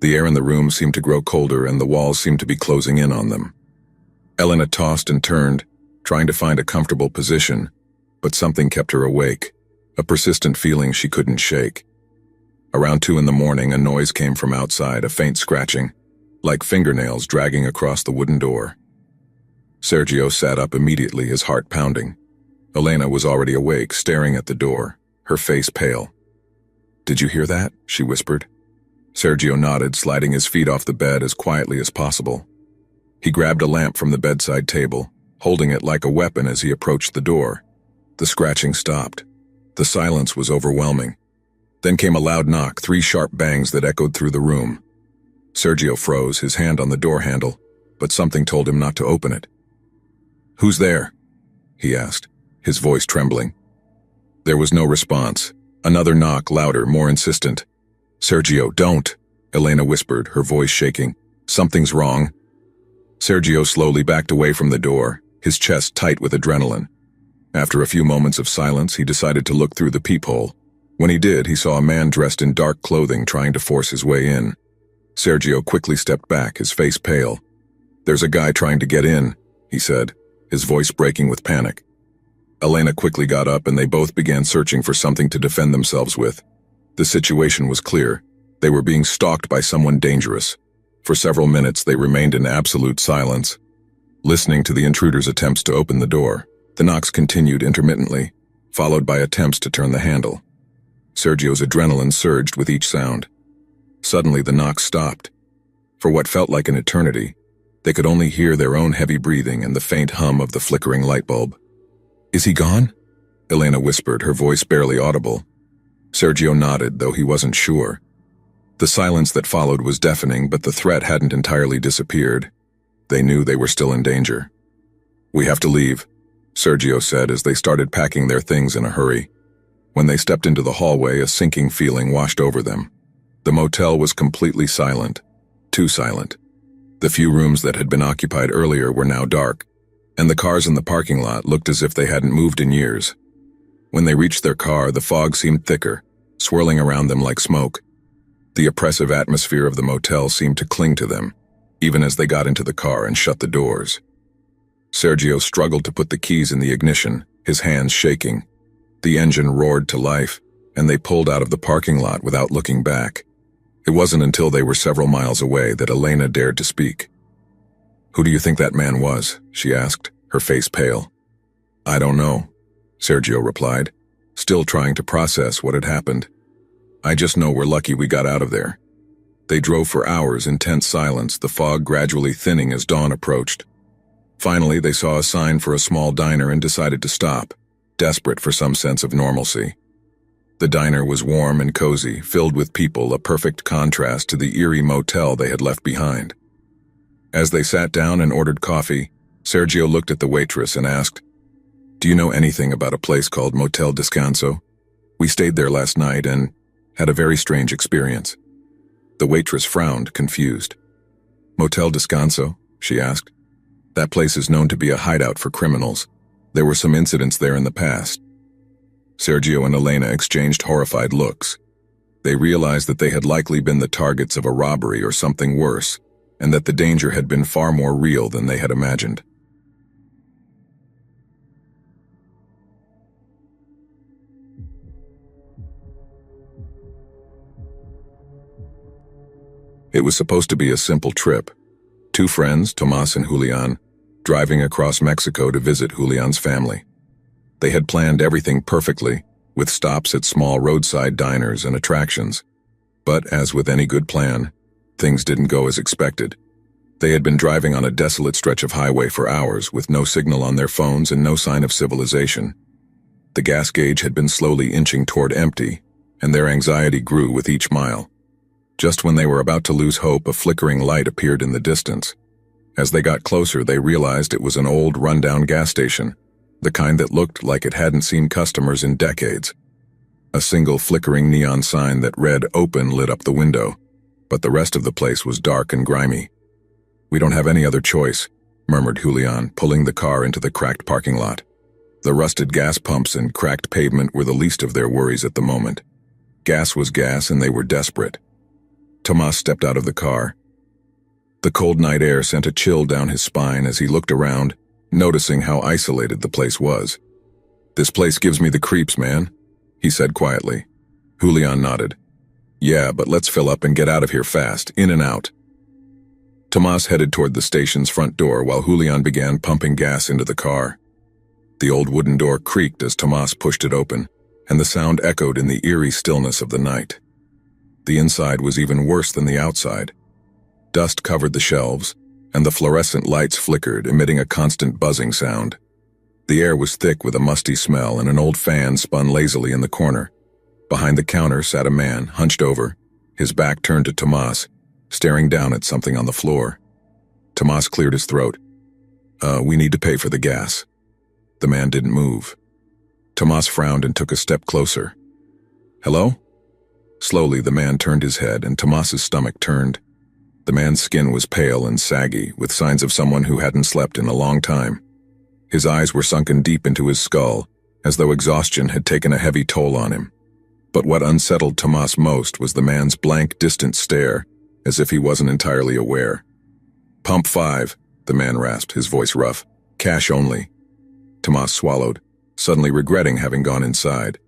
The air in the room seemed to grow colder and the walls seemed to be closing in on them. Elena tossed and turned, trying to find a comfortable position, but something kept her awake, a persistent feeling she couldn't shake. Around 2 a.m, a noise came from outside, a faint scratching, like fingernails dragging across the wooden door. Sergio sat up immediately, his heart pounding. Elena was already awake, staring at the door, her face pale. "Did you hear that?" she whispered. Sergio nodded, sliding his feet off the bed as quietly as possible. He grabbed a lamp from the bedside table, holding it like a weapon as he approached the door. The scratching stopped. The silence was overwhelming. Then came a loud knock, 3 sharp bangs that echoed through the room. Sergio froze, his hand on the door handle, but something told him not to open it. "Who's there?" he asked, his voice trembling. There was no response. Another knock, louder, more insistent. "Sergio, don't," Elena whispered, her voice shaking. "Something's wrong." Sergio slowly backed away from the door, his chest tight with adrenaline. After a few moments of silence, he decided to look through the peephole. When he did, he saw a man dressed in dark clothing trying to force his way in. Sergio quickly stepped back, his face pale. "There's a guy trying to get in," he said, his voice breaking with panic. Elena quickly got up and they both began searching for something to defend themselves with. The situation was clear. They were being stalked by someone dangerous. For several minutes they remained in absolute silence, listening to the intruder's attempts to open the door. The knocks continued intermittently, followed by attempts to turn the handle. Sergio's adrenaline surged with each sound. Suddenly the knocks stopped. For what felt like an eternity, they could only hear their own heavy breathing and the faint hum of the flickering light bulb. "Is he gone?" Elena whispered, her voice barely audible. Sergio nodded, though he wasn't sure. The silence that followed was deafening, but the threat hadn't entirely disappeared. They knew they were still in danger. "We have to leave," Sergio said as they started packing their things in a hurry. When they stepped into the hallway, a sinking feeling washed over them. The motel was completely silent, too silent. The few rooms that had been occupied earlier were now dark, and the cars in the parking lot looked as if they hadn't moved in years. When they reached their car, the fog seemed thicker, swirling around them like smoke. The oppressive atmosphere of the motel seemed to cling to them, even as they got into the car and shut the doors. Sergio struggled to put the keys in the ignition, his hands shaking. The engine roared to life, and they pulled out of the parking lot without looking back. It wasn't until they were several miles away that Elena dared to speak. "Who do you think that man was?" she asked, her face pale. "I don't know," Sergio replied, still trying to process what had happened. "I just know we're lucky we got out of there." They drove for hours in tense silence, the fog gradually thinning as dawn approached. Finally, they saw a sign for a small diner and decided to stop, desperate for some sense of normalcy. The diner was warm and cozy, filled with people, a perfect contrast to the Eerie motel they had left behind. As they sat down and ordered coffee, Sergio looked at the waitress and asked, "Do you know anything about a place called Motel Descanso? We stayed there last night and had a very strange experience." The waitress frowned, confused. "Motel Descanso?" she asked. "That place is known to be a hideout for criminals. There were some incidents there in the past." Sergio and Elena exchanged horrified looks. They realized that they had likely been the targets of a robbery or something worse, and that the danger had been far more real than they had imagined. It was supposed to be a simple trip. 2 friends, Tomas and Julian, driving across Mexico to visit Julian's family. They had planned everything perfectly, with stops at small roadside diners and attractions. But as with any good plan, things didn't go as expected. They had been driving on a desolate stretch of highway for hours with no signal on their phones and no sign of civilization. The gas gauge had been slowly inching toward empty, and their anxiety grew with each mile. Just when they were about to lose hope, a flickering light appeared in the distance. As they got closer, they realized it was an old, rundown gas station, the kind that looked like it hadn't seen customers in decades. A single flickering neon sign that read "Open" lit up the window, but the rest of the place was dark and grimy. "We don't have any other choice," murmured Julian, pulling the car into the cracked parking lot. The rusted gas pumps and cracked pavement were the least of their worries at the moment. Gas was gas, and they were desperate. Tomas stepped out of the car. The cold night air sent a chill down his spine as he looked around, noticing how isolated the place was. "This place gives me the creeps, man," he said quietly. Julian nodded. "Yeah, but let's fill up and get out of here fast, in and out." Tomas headed toward the station's front door while Julian began pumping gas into the car. The old wooden door creaked as Tomas pushed it open, and the sound echoed in the eerie stillness of the night. The inside was even worse than the outside. Dust covered the shelves, and the fluorescent lights flickered, emitting a constant buzzing sound. The air was thick with a musty smell, and an old fan spun lazily in the corner. Behind the counter sat a man, hunched over, his back turned to Tomas, staring down at something on the floor. Tomas cleared his throat. We need to pay for the gas." The man didn't move. Tomas frowned and took a step closer. "Hello?" Slowly, the man turned his head, and Tomas's stomach turned. The man's skin was pale and saggy, with signs of someone who hadn't slept in a long time. His eyes were sunken deep into his skull, as though exhaustion had taken a heavy toll on him. But what unsettled Tomas most was the man's blank, distant stare, as if he wasn't entirely aware. "Pump 5, the man rasped, his voice rough. "Cash only." Tomas swallowed, suddenly regretting having gone inside.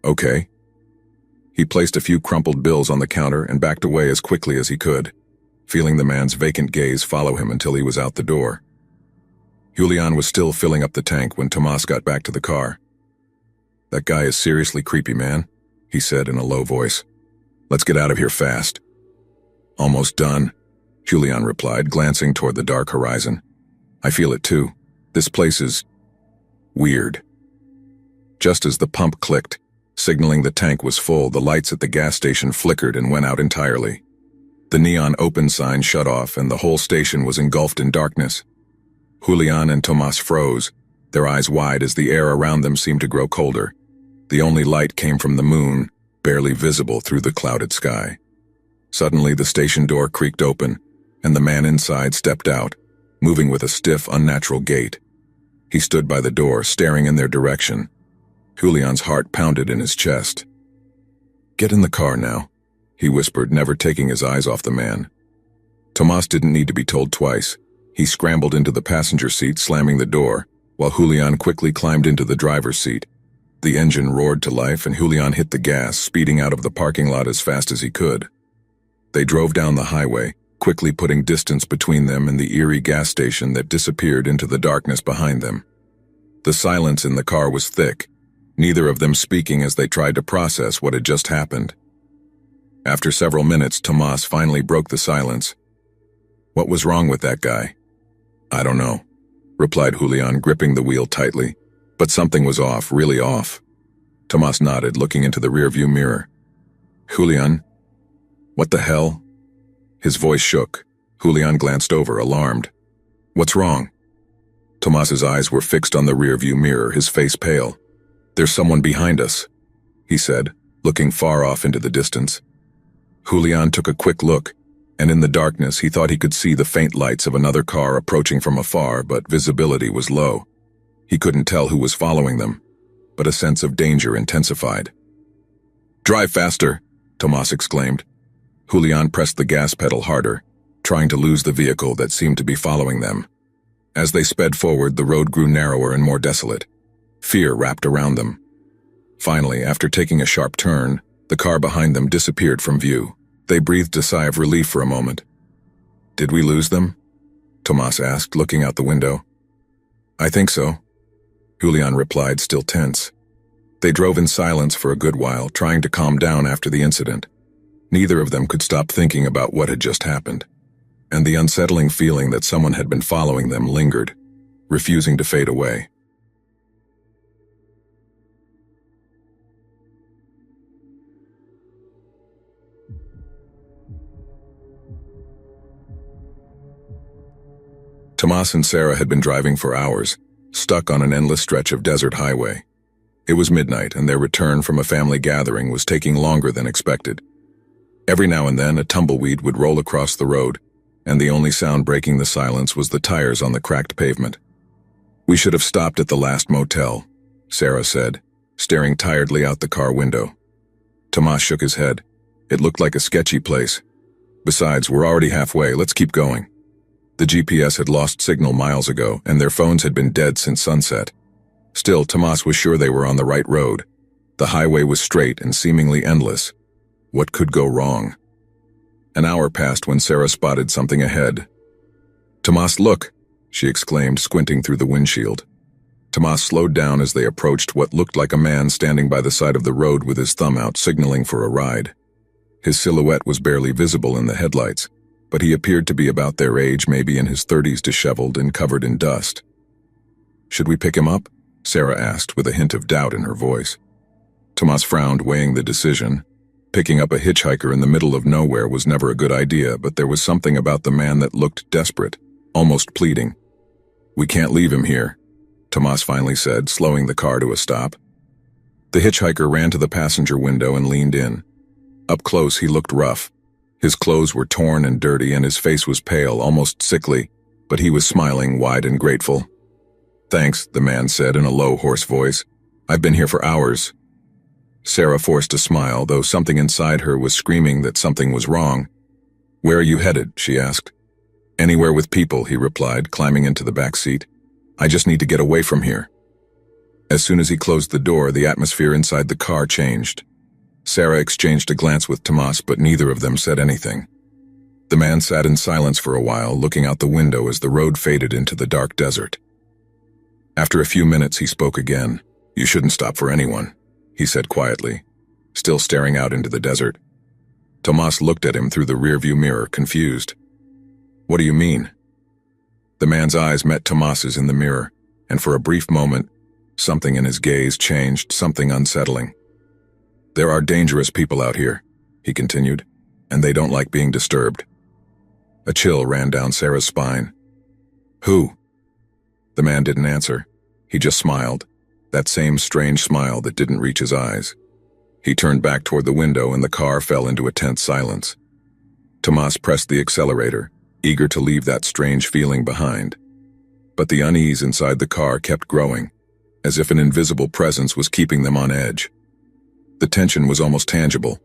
Okay." He placed a few crumpled bills on the counter and backed away as quickly as he could, feeling the man's vacant gaze follow him until he was out the door. Julian was still filling up the tank when Tomas got back to the car. "That guy is seriously creepy, man," he said in a low voice. "Let's get out of here fast." "Almost done," Julian replied, glancing toward the dark horizon. "I feel it too. This place is weird." Just as the pump clicked, signaling the tank was full, the lights at the gas station flickered and went out entirely. The neon open sign shut off, and the whole station was engulfed in darkness. Julian and Tomas froze, their eyes wide as the air around them seemed to grow colder. The only light came from the moon, barely visible through the clouded sky. Suddenly, the station door creaked open, and the man inside stepped out, moving with a stiff, unnatural gait. He stood by the door, staring in their direction. Julian's heart pounded in his chest. "Get in the car now," he whispered, never taking his eyes off the man. Tomas didn't need to be told twice. He scrambled into the passenger seat, slamming the door, while Julian quickly climbed into the driver's seat. The engine roared to life, and Julian hit the gas, speeding out of the parking lot as fast as he could. They drove down the highway, quickly putting distance between them and the Eerie gas station that disappeared into the darkness behind them. The silence in the car was thick, neither of them speaking as they tried to process what had just happened. After several minutes, Tomas finally broke the silence. "What was wrong with that guy?" "I don't know," replied Julian, gripping the wheel tightly. "But something was off, really off." Tomas nodded, looking into the rearview mirror. "Julian? What the hell?" His voice shook. Julian glanced over, alarmed. "What's wrong?" Tomas's eyes were fixed on the rearview mirror, his face pale. "There's someone behind us," he said, looking far off into the distance. Julian took a quick look, and in the darkness he thought he could see the faint lights of another car approaching from afar, but visibility was low. He couldn't tell who was following them, but a sense of danger intensified. "Drive faster," Tomas exclaimed. Julian pressed the gas pedal harder, trying to lose the vehicle that seemed to be following them. As they sped forward, the road grew narrower and more desolate. Fear wrapped around them. Finally, after taking a sharp turn, the car behind them disappeared from view. They breathed a sigh of relief for a moment. "Did we lose them?" Tomas asked, looking out the window. "I think so," Julian replied, still tense. They drove in silence for a good while, trying to calm down after the incident. Neither of them could stop thinking about what had just happened, and the unsettling feeling that someone had been following them lingered, refusing to fade away. Tomas and Sarah had been driving for hours, stuck on an endless stretch of desert highway. It was midnight, and their return from a family gathering was taking longer than expected. Every now and then, a tumbleweed would roll across the road, and the only sound breaking the silence was the tires on the cracked pavement. "We should have stopped at the last motel," Sarah said, staring tiredly out the car window. Tomas shook his head. "It looked like a sketchy place. Besides, we're already halfway, let's keep going." The GPS had lost signal miles ago, and their phones had been dead since sunset. Still, Tomas was sure they were on the right road. The highway was straight and seemingly endless. What could go wrong? An hour passed when Sarah spotted something ahead. "Tomas, look!" she exclaimed, squinting through the windshield. Tomas slowed down as they approached what looked like a man standing by the side of the road with his thumb out, signaling for a ride. His silhouette was barely visible in the headlights, but he appeared to be about their age, maybe in his 30s, disheveled and covered in dust. "Should we pick him up?" Sarah asked, with a hint of doubt in her voice. Tomas frowned, weighing the decision. Picking up a hitchhiker in the middle of nowhere was never a good idea, but there was something about the man that looked desperate, almost pleading. "We can't leave him here," Tomas finally said, slowing the car to a stop. The hitchhiker ran to the passenger window and leaned in. Up close, he looked rough. His clothes were torn and dirty, and his face was pale, almost sickly, but he was smiling, wide and grateful. "Thanks," the man said in a low, hoarse voice. "I've been here for hours." Sarah forced a smile, though something inside her was screaming that something was wrong. "Where are you headed?" she asked. "Anywhere with people," he replied, climbing into the back seat. "I just need to get away from here." As soon as he closed the door, the atmosphere inside the car changed. Sarah exchanged a glance with Tomas, but neither of them said anything. The man sat in silence for a while, looking out the window as the road faded into the dark desert. After a few minutes, he spoke again. "You shouldn't stop for anyone," he said quietly, still staring out into the desert. Tomas looked at him through the rearview mirror, confused. "What do you mean?" The man's eyes met Tomas's in the mirror, and for a brief moment, something in his gaze changed, something unsettling. "There are dangerous people out here," he continued, "and they don't like being disturbed." A chill ran down Sarah's spine. "Who?" The man didn't answer. He just smiled, that same strange smile that didn't reach his eyes. He turned back toward the window, and the car fell into a tense silence. Tomas pressed the accelerator, eager to leave that strange feeling behind. But the unease inside the car kept growing, as if an invisible presence was keeping them on edge. The tension was almost tangible.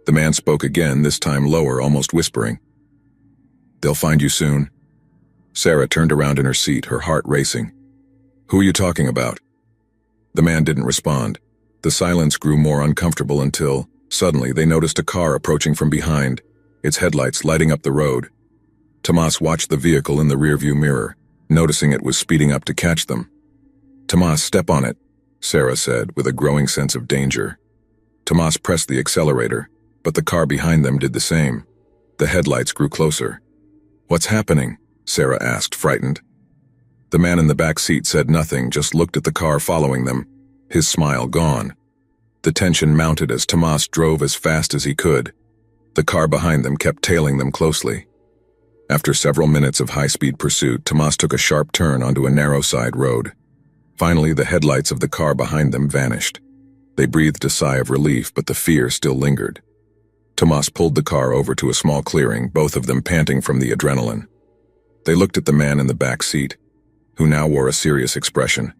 The man spoke again, this time lower, almost whispering. "They'll find you soon." Sarah turned around in her seat, her heart racing. "Who are you talking about?" The man didn't respond. The silence grew more uncomfortable until, suddenly, they noticed a car approaching from behind, its headlights lighting up the road. Tomas watched the vehicle in the rearview mirror, noticing it was speeding up to catch them. "Tomas, step on it," Sarah said, with a growing sense of danger. Tomas pressed the accelerator, but the car behind them did the same. The headlights grew closer. "What's happening?" Sarah asked, frightened. The man in the back seat said nothing, just looked at the car following them, his smile gone. The tension mounted as Tomas drove as fast as he could. The car behind them kept tailing them closely. After several minutes of high-speed pursuit, Tomas took a sharp turn onto a narrow side road. Finally, the headlights of the car behind them vanished. They breathed a sigh of relief, but the fear still lingered. Tomas pulled the car over to a small clearing, both of them panting from the adrenaline. They looked at the man in the back seat, who now wore a serious expression.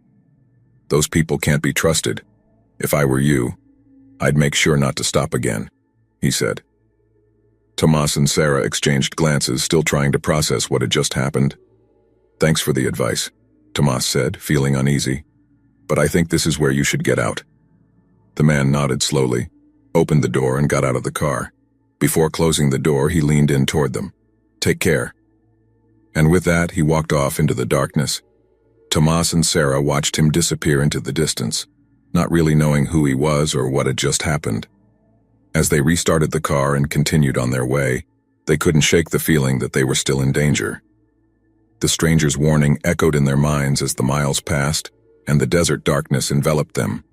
"Those people can't be trusted. If I were you, I'd make sure not to stop again," he said. Tomas and Sarah exchanged glances, still trying to process what had just happened. "Thanks for the advice," Tomas said, feeling uneasy. "But I think this is where you should get out." The man nodded slowly, opened the door, and got out of the car. Before closing the door, he leaned in toward them. "Take care." And with that, he walked off into the darkness. Tomas and Sarah watched him disappear into the distance, not really knowing who he was or what had just happened. As they restarted the car and continued on their way, they couldn't shake the feeling that they were still in danger. The stranger's warning echoed in their minds as the miles passed, and the desert darkness enveloped them.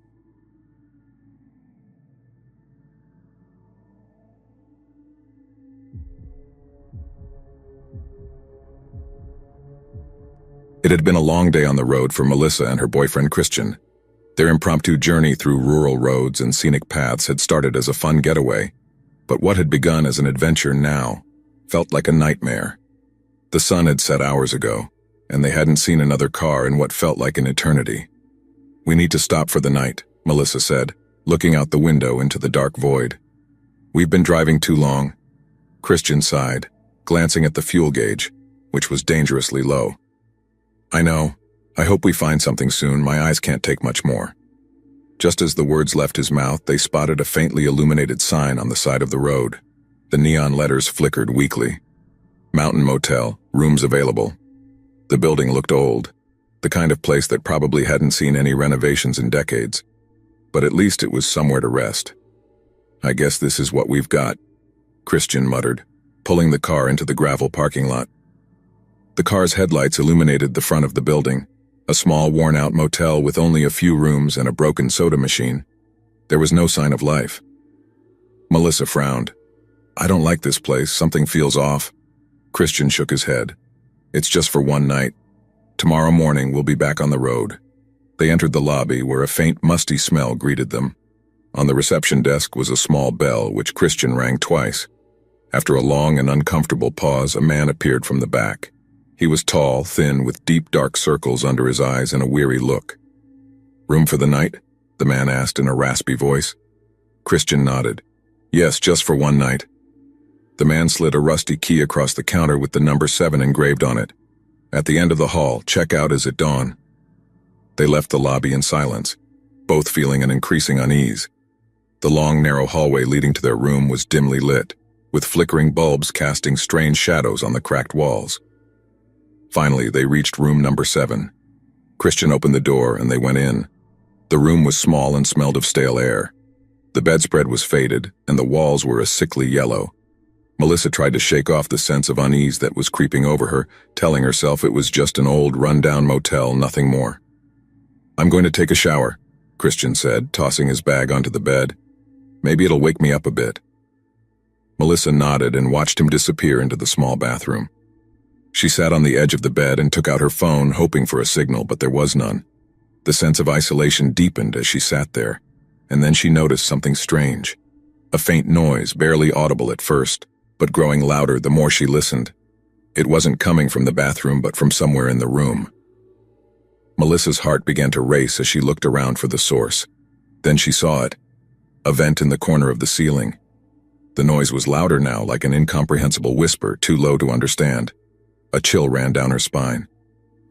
It had been a long day on the road for Melissa and her boyfriend Christian. Their impromptu journey through rural roads and scenic paths had started as a fun getaway, but what had begun as an adventure now felt like a nightmare. The sun had set hours ago, and they hadn't seen another car in what felt like an eternity. "We need to stop for the night," Melissa said, looking out the window into the dark void. "We've been driving too long." Christian sighed, glancing at the fuel gauge, which was dangerously low. "I know. I hope we find something soon. My eyes can't take much more." Just as the words left his mouth, they spotted a faintly illuminated sign on the side of the road. The neon letters flickered weakly. "Mountain Motel, rooms available." The building looked old, the kind of place that probably hadn't seen any renovations in decades. But at least it was somewhere to rest. "I guess this is what we've got," Christian muttered, pulling the car into the gravel parking lot. The car's headlights illuminated the front of the building, a small worn-out motel with only a few rooms and a broken soda machine. There was no sign of life. Melissa frowned. "I don't like this place. Something feels off." Christian shook his head. "It's just for one night. Tomorrow morning we'll be back on the road." They entered the lobby where a faint, musty smell greeted them. On the reception desk was a small bell which Christian rang twice. After a long and uncomfortable pause, a man appeared from the back. He was tall, thin, with deep dark circles under his eyes and a weary look. "Room for the night?" the man asked in a raspy voice. Christian nodded. "Yes, just for one night." The man slid a rusty key across the counter with the number 7 engraved on it. "At the end of the hall, check out is at dawn." They left the lobby in silence, both feeling an increasing unease. The long, narrow hallway leading to their room was dimly lit, with flickering bulbs casting strange shadows on the cracked walls. Finally, they reached room number 7. Christian opened the door and they went in. The room was small and smelled of stale air. The bedspread was faded and the walls were a sickly yellow. Melissa tried to shake off the sense of unease that was creeping over her, telling herself it was just an old, run-down motel, nothing more. "I'm going to take a shower," Christian said, tossing his bag onto the bed. "Maybe it'll wake me up a bit." Melissa nodded and watched him disappear into the small bathroom. She sat on the edge of the bed and took out her phone, hoping for a signal, but there was none. The sense of isolation deepened as she sat there, and then she noticed something strange. A faint noise, barely audible at first, but growing louder the more she listened. It wasn't coming from the bathroom, but from somewhere in the room. Melissa's heart began to race as she looked around for the source. Then she saw it. A vent in the corner of the ceiling. The noise was louder now, like an incomprehensible whisper, too low to understand. A chill ran down her spine.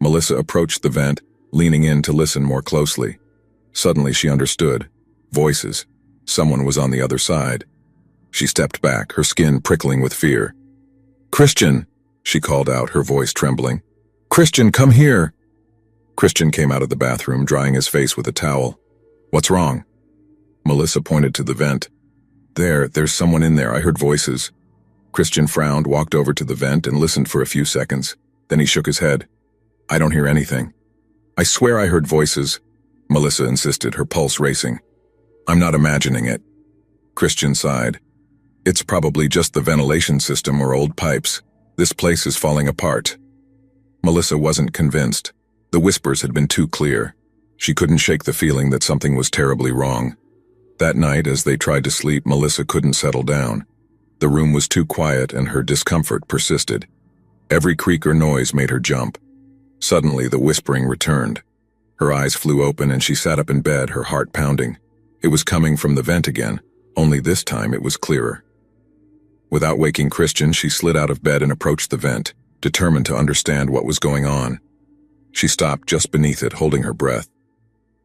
Melissa approached the vent, leaning in to listen more closely. Suddenly she understood. Voices. Someone was on the other side. She stepped back, her skin prickling with fear. "Christian!" she called out, her voice trembling. "Christian, come here!" Christian came out of the bathroom, drying his face with a towel. "What's wrong?" Melissa pointed to the vent. There's someone in there. I heard voices." Christian frowned, walked over to the vent, and listened for a few seconds. Then he shook his head. "I don't hear anything." "I swear I heard voices," Melissa insisted, her pulse racing. "I'm not imagining it." Christian sighed. "It's probably just the ventilation system or old pipes. This place is falling apart." Melissa wasn't convinced. The whispers had been too clear. She couldn't shake the feeling that something was terribly wrong. That night, as they tried to sleep, Melissa couldn't settle down. The room was too quiet and her discomfort persisted. Every creak or noise made her jump. Suddenly, the whispering returned. Her eyes flew open and she sat up in bed, her heart pounding. It was coming from the vent again, only this time it was clearer. Without waking Christian, she slid out of bed and approached the vent, determined to understand what was going on. She stopped just beneath it, holding her breath.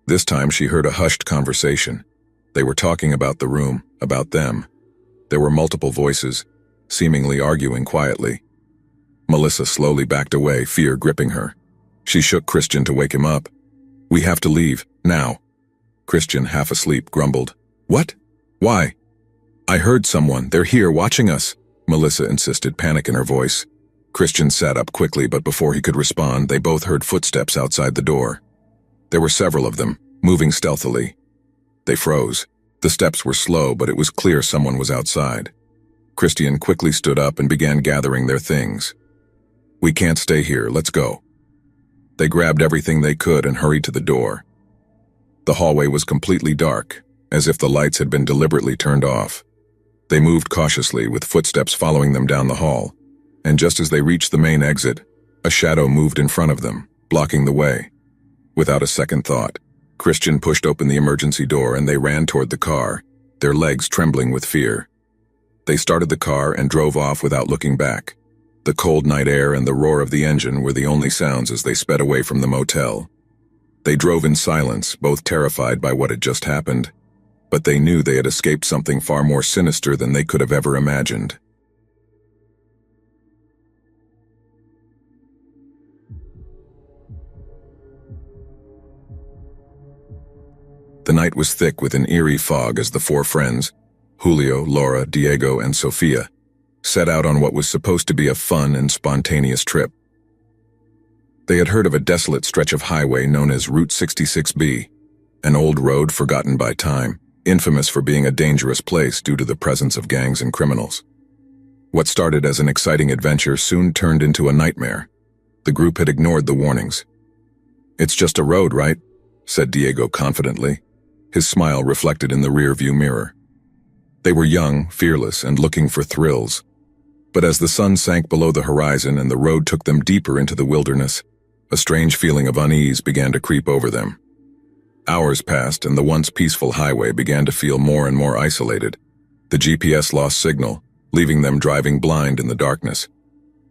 This time she heard a hushed conversation. They were talking about the room, about them. There were multiple voices, seemingly arguing quietly. Melissa slowly backed away, fear gripping her. She shook Christian to wake him up. "We have to leave, now." Christian, half asleep, grumbled. "What? Why?" "I heard someone. They're here, watching us," Melissa insisted, panic in her voice. Christian sat up quickly, but before he could respond, they both heard footsteps outside the door. There were several of them, moving stealthily. They froze. The steps were slow, but it was clear someone was outside. Christian quickly stood up and began gathering their things. "We can't stay here, let's go." They grabbed everything they could and hurried to the door. The hallway was completely dark, as if the lights had been deliberately turned off. They moved cautiously, with footsteps following them down the hall, and just as they reached the main exit, a shadow moved in front of them, blocking the way. Without a second thought, Christian pushed open the emergency door and they ran toward the car, their legs trembling with fear. They started the car and drove off without looking back. The cold night air and the roar of the engine were the only sounds as they sped away from the motel. They drove in silence, both terrified by what had just happened, but they knew they had escaped something far more sinister than they could have ever imagined. The night was thick with an eerie fog as the four friends, Julio, Laura, Diego, and Sofia, set out on what was supposed to be a fun and spontaneous trip. They had heard of a desolate stretch of highway known as Route 66B, an old road forgotten by time, infamous for being a dangerous place due to the presence of gangs and criminals. What started as an exciting adventure soon turned into a nightmare. The group had ignored the warnings. "It's just a road, right?" said Diego confidently, his smile reflected in the rear-view mirror. They were young, fearless, and looking for thrills. But as the sun sank below the horizon and the road took them deeper into the wilderness, a strange feeling of unease began to creep over them. Hours passed and the once peaceful highway began to feel more and more isolated. The GPS lost signal, leaving them driving blind in the darkness.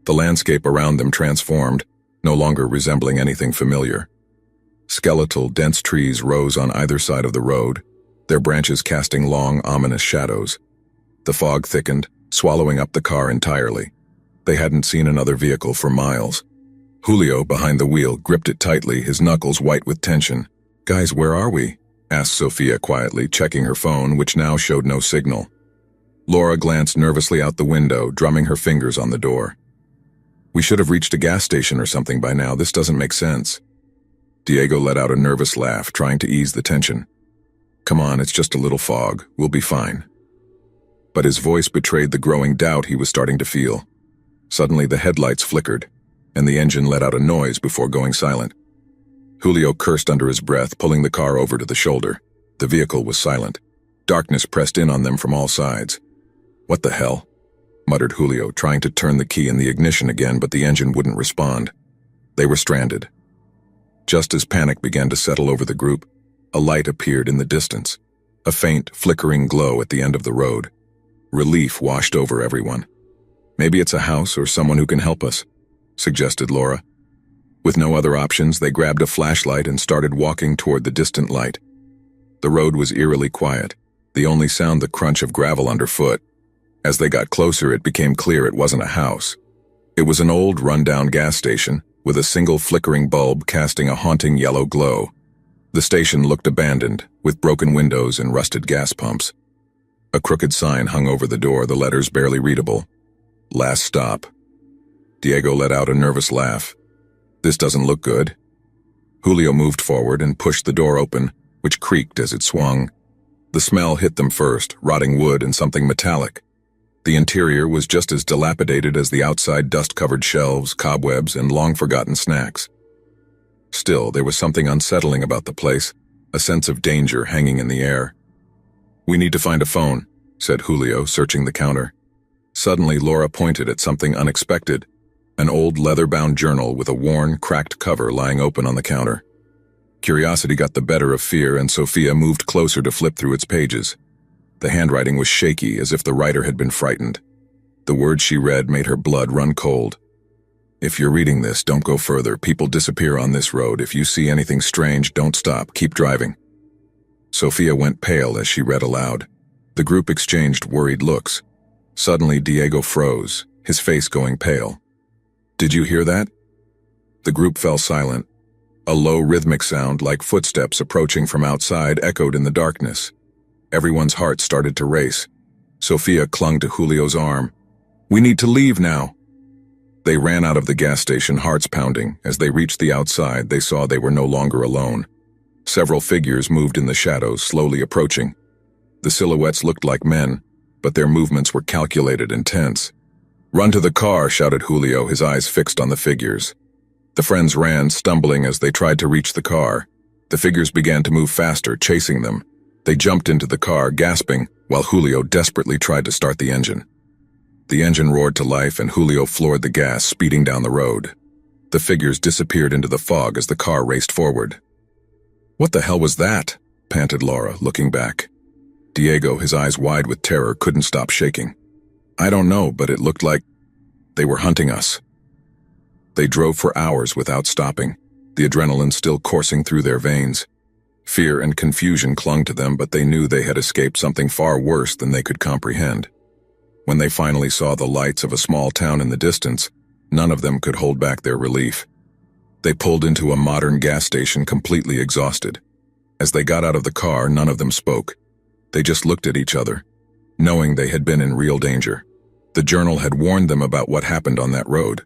The landscape around them transformed, no longer resembling anything familiar. Skeletal, dense trees rose on either side of the road, their branches casting long, ominous shadows. The fog thickened, swallowing up the car entirely. They hadn't seen another vehicle for miles. Julio, behind the wheel, gripped it tightly, his knuckles white with tension. "Guys, where are we?" asked Sofia quietly, checking her phone, which now showed no signal. Laura glanced nervously out the window, drumming her fingers on the door. "We should have reached a gas station or something by now. This doesn't make sense." Diego let out a nervous laugh, trying to ease the tension. "Come on, it's just a little fog. We'll be fine." But his voice betrayed the growing doubt he was starting to feel. Suddenly the headlights flickered, and the engine let out a noise before going silent. Julio cursed under his breath, pulling the car over to the shoulder. The vehicle was silent. Darkness pressed in on them from all sides. "What the hell?" muttered Julio, trying to turn the key in the ignition again, but the engine wouldn't respond. They were stranded. Just as panic began to settle over the group, a light appeared in the distance, a faint, flickering glow at the end of the road. Relief washed over everyone. "Maybe it's a house or someone who can help us," suggested Laura. With no other options, they grabbed a flashlight and started walking toward the distant light. The road was eerily quiet, the only sound the crunch of gravel underfoot. As they got closer, it became clear it wasn't a house. It was an old, run-down gas station, with a single flickering bulb casting a haunting yellow glow. The station looked abandoned, with broken windows and rusted gas pumps. A crooked sign hung over the door, the letters barely readable. "Last stop." Diego let out a nervous laugh. "This doesn't look good." Julio moved forward and pushed the door open, which creaked as it swung. The smell hit them first, rotting wood and something metallic. The interior was just as dilapidated as the outside, dust-covered shelves, cobwebs, and long-forgotten snacks. Still, there was something unsettling about the place, a sense of danger hanging in the air. "We need to find a phone," said Julio, searching the counter. Suddenly, Laura pointed at something unexpected, an old leather-bound journal with a worn, cracked cover lying open on the counter. Curiosity got the better of fear, and Sofia moved closer to flip through its pages. The handwriting was shaky, as if the writer had been frightened. The words she read made her blood run cold. "If you're reading this, don't go further. People disappear on this road. If you see anything strange, don't stop. Keep driving." Sofia went pale as she read aloud. The group exchanged worried looks. Suddenly, Diego froze, his face going pale. "Did you hear that?" The group fell silent. A low, rhythmic sound, like footsteps approaching from outside, echoed in the darkness. Everyone's heart started to race. Sofia clung to Julio's arm. "We need to leave now." They ran out of the gas station, hearts pounding. As they reached the outside, they saw they were no longer alone. Several figures moved in the shadows, slowly approaching. The silhouettes looked like men, but their movements were calculated and tense. "Run to the car," shouted Julio, his eyes fixed on the figures. The friends ran, stumbling as they tried to reach the car. The figures began to move faster, chasing them. They jumped into the car, gasping, while Julio desperately tried to start the engine. The engine roared to life and Julio floored the gas, speeding down the road. The figures disappeared into the fog as the car raced forward. "What the hell was that?" panted Laura, looking back. Diego, his eyes wide with terror, couldn't stop shaking. "I don't know, but it looked like they were hunting us." They drove for hours without stopping, the adrenaline still coursing through their veins. Fear and confusion clung to them, but they knew they had escaped something far worse than they could comprehend. When they finally saw the lights of a small town in the distance, none of them could hold back their relief. They pulled into a modern gas station completely exhausted. As they got out of the car, none of them spoke. They just looked at each other, knowing they had been in real danger. The journal had warned them about what happened on that road.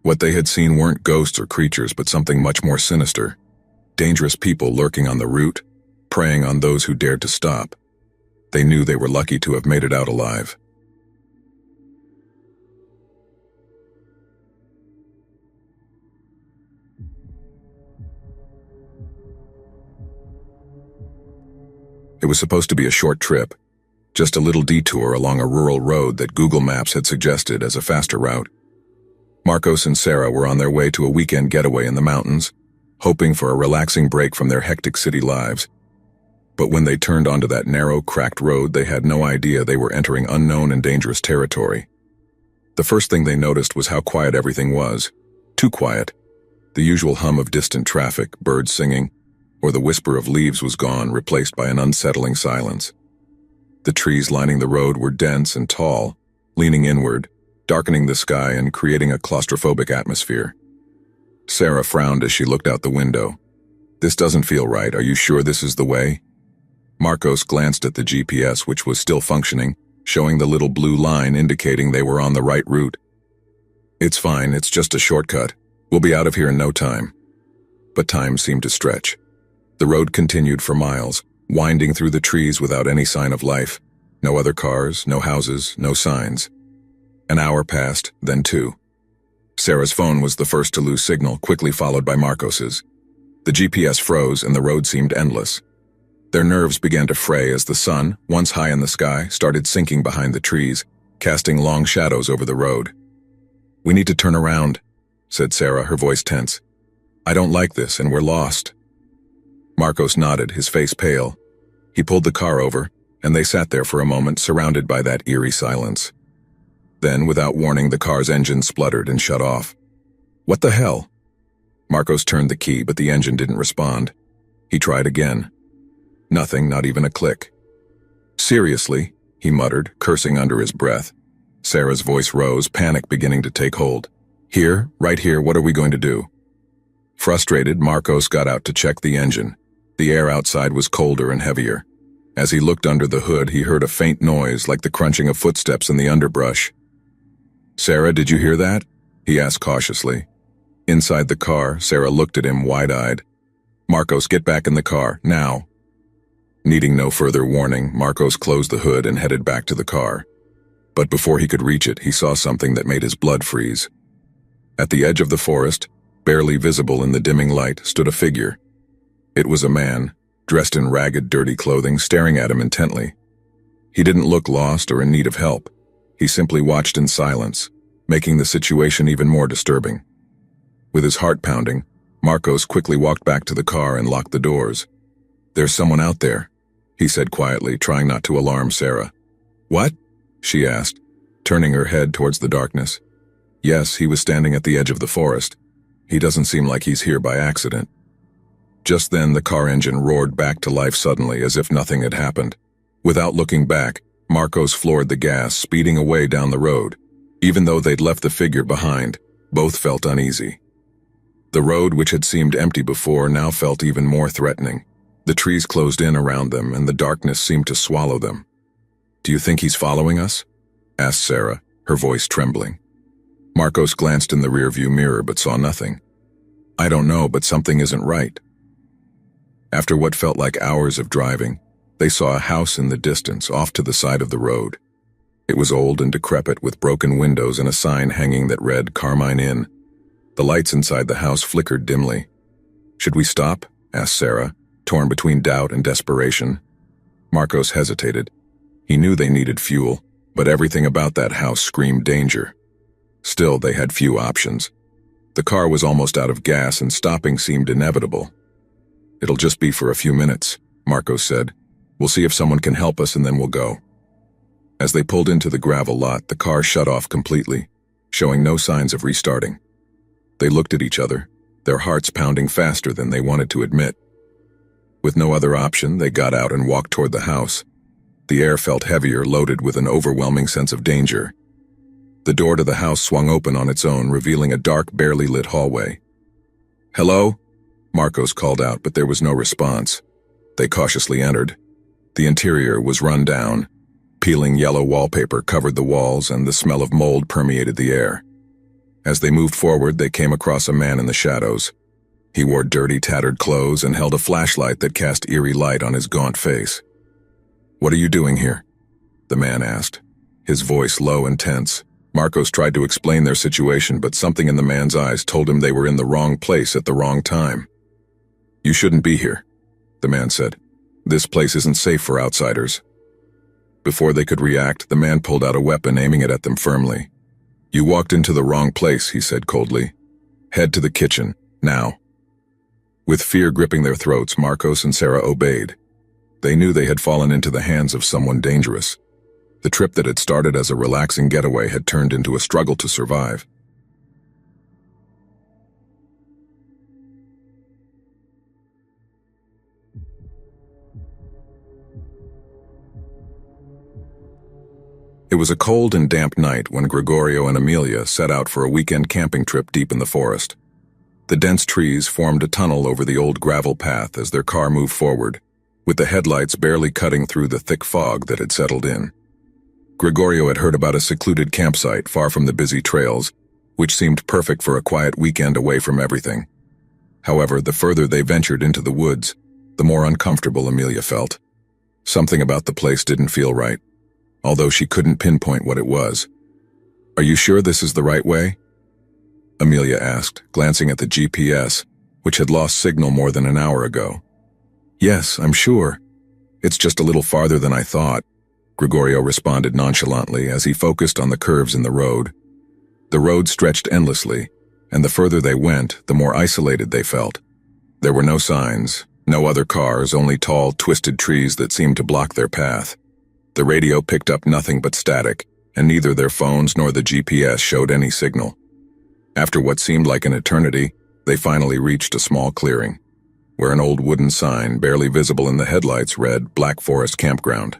What they had seen weren't ghosts or creatures, but something much more sinister. Dangerous people lurking on the route, preying on those who dared to stop. They knew they were lucky to have made it out alive. It was supposed to be a short trip, just a little detour along a rural road that Google Maps had suggested as a faster route. Marcos and Sarah were on their way to a weekend getaway in the mountains, hoping for a relaxing break from their hectic city lives. But when they turned onto that narrow, cracked road, they had no idea they were entering unknown and dangerous territory. The first thing they noticed was how quiet everything was. Too quiet. The usual hum of distant traffic, birds singing, or the whisper of leaves was gone, replaced by an unsettling silence. The trees lining the road were dense and tall, leaning inward, darkening the sky and creating a claustrophobic atmosphere. Sarah frowned as she looked out the window. "This doesn't feel right. Are you sure this is the way?" Marcos glanced at the GPS, which was still functioning, showing the little blue line indicating they were on the right route. "It's fine. It's just a shortcut. We'll be out of here in no time." But time seemed to stretch. The road continued for miles, winding through the trees without any sign of life. No other cars, no houses, no signs. An hour passed, then two. Sarah's phone was the first to lose signal, quickly followed by Marcos's. The GPS froze and the road seemed endless. Their nerves began to fray as the sun, once high in the sky, started sinking behind the trees, casting long shadows over the road. "We need to turn around," said Sarah, her voice tense. "I don't like this, and we're lost." Marcos nodded, his face pale. He pulled the car over, and they sat there for a moment, surrounded by that eerie silence. Then, without warning, the car's engine spluttered and shut off. "What the hell?" Marcos turned the key, but the engine didn't respond. He tried again. Nothing, not even a click. "Seriously?" he muttered, cursing under his breath. Sarah's voice rose, panic beginning to take hold. "Here, right here, what are we going to do?" Frustrated, Marcos got out to check the engine. The air outside was colder and heavier. As he looked under the hood, he heard a faint noise like the crunching of footsteps in the underbrush. "Sarah, did you hear that?" he asked cautiously. Inside the car, Sarah looked at him wide-eyed. "Marcos, get back in the car, now." Needing no further warning, Marcos closed the hood and headed back to the car. But before he could reach it, he saw something that made his blood freeze. At the edge of the forest, barely visible in the dimming light, stood a figure. It was a man, dressed in ragged, dirty clothing, staring at him intently. He didn't look lost or in need of help. He simply watched in silence, making the situation even more disturbing. With his heart pounding, Marcos quickly walked back to the car and locked the doors. "There's someone out there," he said quietly, trying not to alarm Sarah. "What?" she asked, turning her head towards the darkness. Yes, he was standing at the edge of the forest. He doesn't seem like he's here by accident. Just then, the car engine roared back to life suddenly, as if nothing had happened. Without looking back, Marcos floored the gas, speeding away down the road. Even though they'd left the figure behind, both felt uneasy. The road, which had seemed empty before, now felt even more threatening. The trees closed in around them, and the darkness seemed to swallow them. "Do you think he's following us?" asked Sarah, her voice trembling. Marcos glanced in the rearview mirror but saw nothing. "I don't know, but something isn't right." After what felt like hours of driving, they saw a house in the distance, off to the side of the road. It was old and decrepit, with broken windows and a sign hanging that read Carmine Inn. The lights inside the house flickered dimly. "Should we stop?" asked Sarah, torn between doubt and desperation. Marcos hesitated. He knew they needed fuel, but everything about that house screamed danger. Still, they had few options. The car was almost out of gas and stopping seemed inevitable. "It'll just be for a few minutes," Marcos said. "We'll see if someone can help us and then we'll go." As they pulled into the gravel lot, the car shut off completely, showing no signs of restarting. They looked at each other, their hearts pounding faster than they wanted to admit. With no other option, they got out and walked toward the house. The air felt heavier, loaded with an overwhelming sense of danger. The door to the house swung open on its own, revealing a dark, barely lit hallway. "Hello?" Marcos called out, but there was no response. They cautiously entered. The interior was run down. Peeling yellow wallpaper covered the walls, and the smell of mold permeated the air. As they moved forward, they came across a man in the shadows. He wore dirty, tattered clothes and held a flashlight that cast eerie light on his gaunt face. "What are you doing here?" the man asked, his voice low and tense. Marcos tried to explain their situation, but something in the man's eyes told him they were in the wrong place at the wrong time. "You shouldn't be here," the man said. "This place isn't safe for outsiders." Before they could react, the man pulled out a weapon, aiming it at them firmly. "You walked into the wrong place," he said coldly. "Head to the kitchen, now." With fear gripping their throats, Marcos and Sarah obeyed. They knew they had fallen into the hands of someone dangerous. The trip that had started as a relaxing getaway had turned into a struggle to survive. It was a cold and damp night when Gregorio and Amelia set out for a weekend camping trip deep in the forest. The dense trees formed a tunnel over the old gravel path as their car moved forward, with the headlights barely cutting through the thick fog that had settled in. Gregorio had heard about a secluded campsite far from the busy trails, which seemed perfect for a quiet weekend away from everything. However, the further they ventured into the woods, the more uncomfortable Amelia felt. Something about the place didn't feel right, although she couldn't pinpoint what it was. "Are you sure this is the right way?" Amelia asked, glancing at the GPS, which had lost signal more than an hour ago. "Yes, I'm sure. It's just a little farther than I thought," Gregorio responded nonchalantly as he focused on the curves in the road. The road stretched endlessly, and the further they went, the more isolated they felt. There were no signs, no other cars, only tall, twisted trees that seemed to block their path. The radio picked up nothing but static, and neither their phones nor the GPS showed any signal. After what seemed like an eternity, they finally reached a small clearing, where an old wooden sign, barely visible in the headlights, read Black Forest Campground.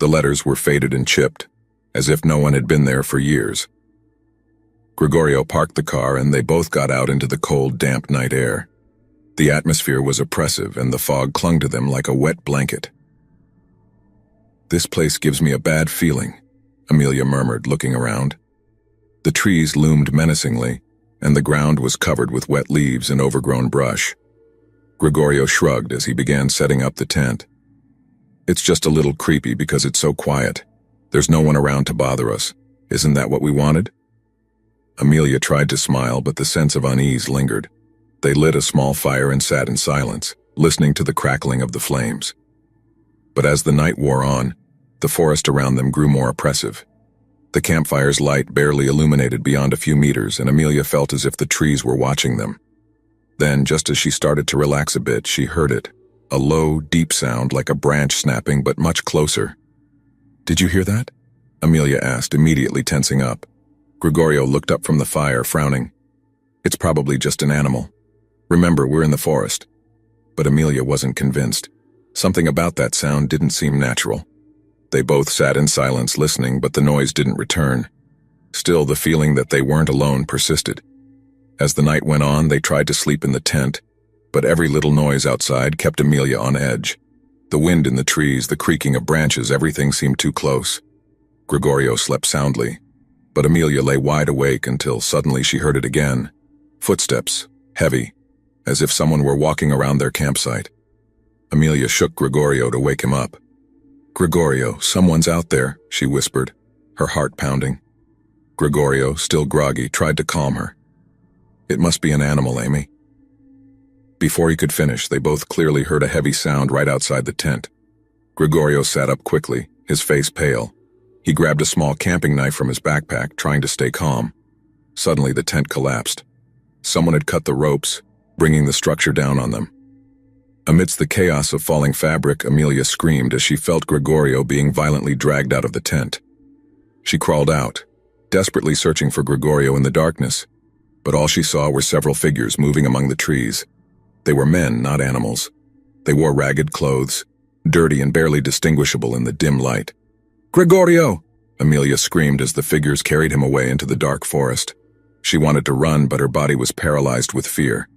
The letters were faded and chipped, as if no one had been there for years. Gregorio parked the car and they both got out into the cold, damp night air. The atmosphere was oppressive and the fog clung to them like a wet blanket. "This place gives me a bad feeling," Amelia murmured, looking around. The trees loomed menacingly, and the ground was covered with wet leaves and overgrown brush. Gregorio shrugged as he began setting up the tent. "It's just a little creepy because it's so quiet. There's no one around to bother us. Isn't that what we wanted?" Amelia tried to smile, but the sense of unease lingered. They lit a small fire and sat in silence, listening to the crackling of the flames. But as the night wore on, the forest around them grew more oppressive. The campfire's light barely illuminated beyond a few meters, and Amelia felt as if the trees were watching them. Then, just as she started to relax a bit, she heard it, a low, deep sound like a branch snapping, but much closer. "Did you hear that?" Amelia asked, immediately tensing up. Gregorio looked up from the fire, frowning. "It's probably just an animal. Remember, we're in the forest." But Amelia wasn't convinced. Something about that sound didn't seem natural. They both sat in silence listening, but the noise didn't return. Still, the feeling that they weren't alone persisted. As the night went on, they tried to sleep in the tent, but every little noise outside kept Amelia on edge. The wind in the trees, the creaking of branches, everything seemed too close. Gregorio slept soundly, but Amelia lay wide awake until suddenly she heard it again. Footsteps, heavy, as if someone were walking around their campsite. Amelia shook Gregorio to wake him up. "Gregorio, someone's out there," she whispered, her heart pounding. Gregorio, still groggy, tried to calm her. It must be an animal, Amy. Before he could finish, they both clearly heard a heavy sound right outside the tent. Gregorio sat up quickly, his face pale. He grabbed a small camping knife from his backpack, trying to stay calm. Suddenly, the tent collapsed. Someone had cut the ropes, bringing the structure down on them. Amidst the chaos of falling fabric, Amelia screamed as she felt Gregorio being violently dragged out of the tent. She crawled out, desperately searching for Gregorio in the darkness, but all she saw were several figures moving among the trees. They were men, not animals. They wore ragged clothes, dirty and barely distinguishable in the dim light. "Gregorio!" Amelia screamed as the figures carried him away into the dark forest. She wanted to run, but her body was paralyzed with fear.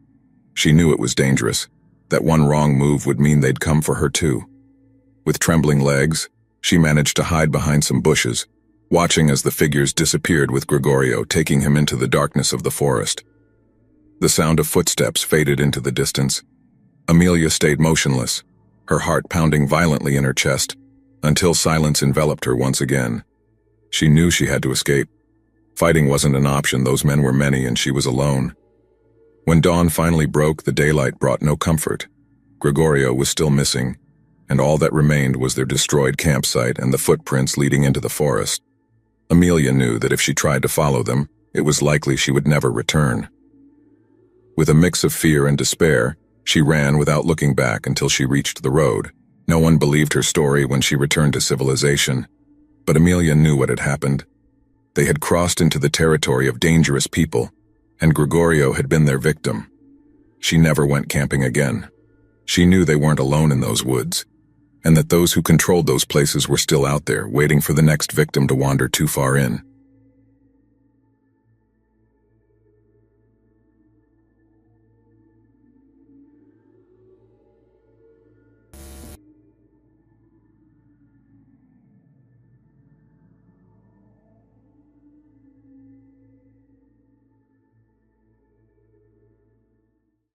She knew it was dangerous, that one wrong move would mean they'd come for her too. With trembling legs, she managed to hide behind some bushes, watching as the figures disappeared with Gregorio, taking him into the darkness of the forest. The sound of footsteps faded into the distance. Amelia stayed motionless, her heart pounding violently in her chest, until silence enveloped her once again. She knew she had to escape. Fighting wasn't an option, those men were many and she was alone. When dawn finally broke, the daylight brought no comfort. Gregorio was still missing, and all that remained was their destroyed campsite and the footprints leading into the forest. Amelia knew that if she tried to follow them, it was likely she would never return. With a mix of fear and despair, she ran without looking back until she reached the road. No one believed her story when she returned to civilization, but Amelia knew what had happened. They had crossed into the territory of dangerous people, and Gregorio had been their victim. She never went camping again. She knew they weren't alone in those woods, and that those who controlled those places were still out there, waiting for the next victim to wander too far in.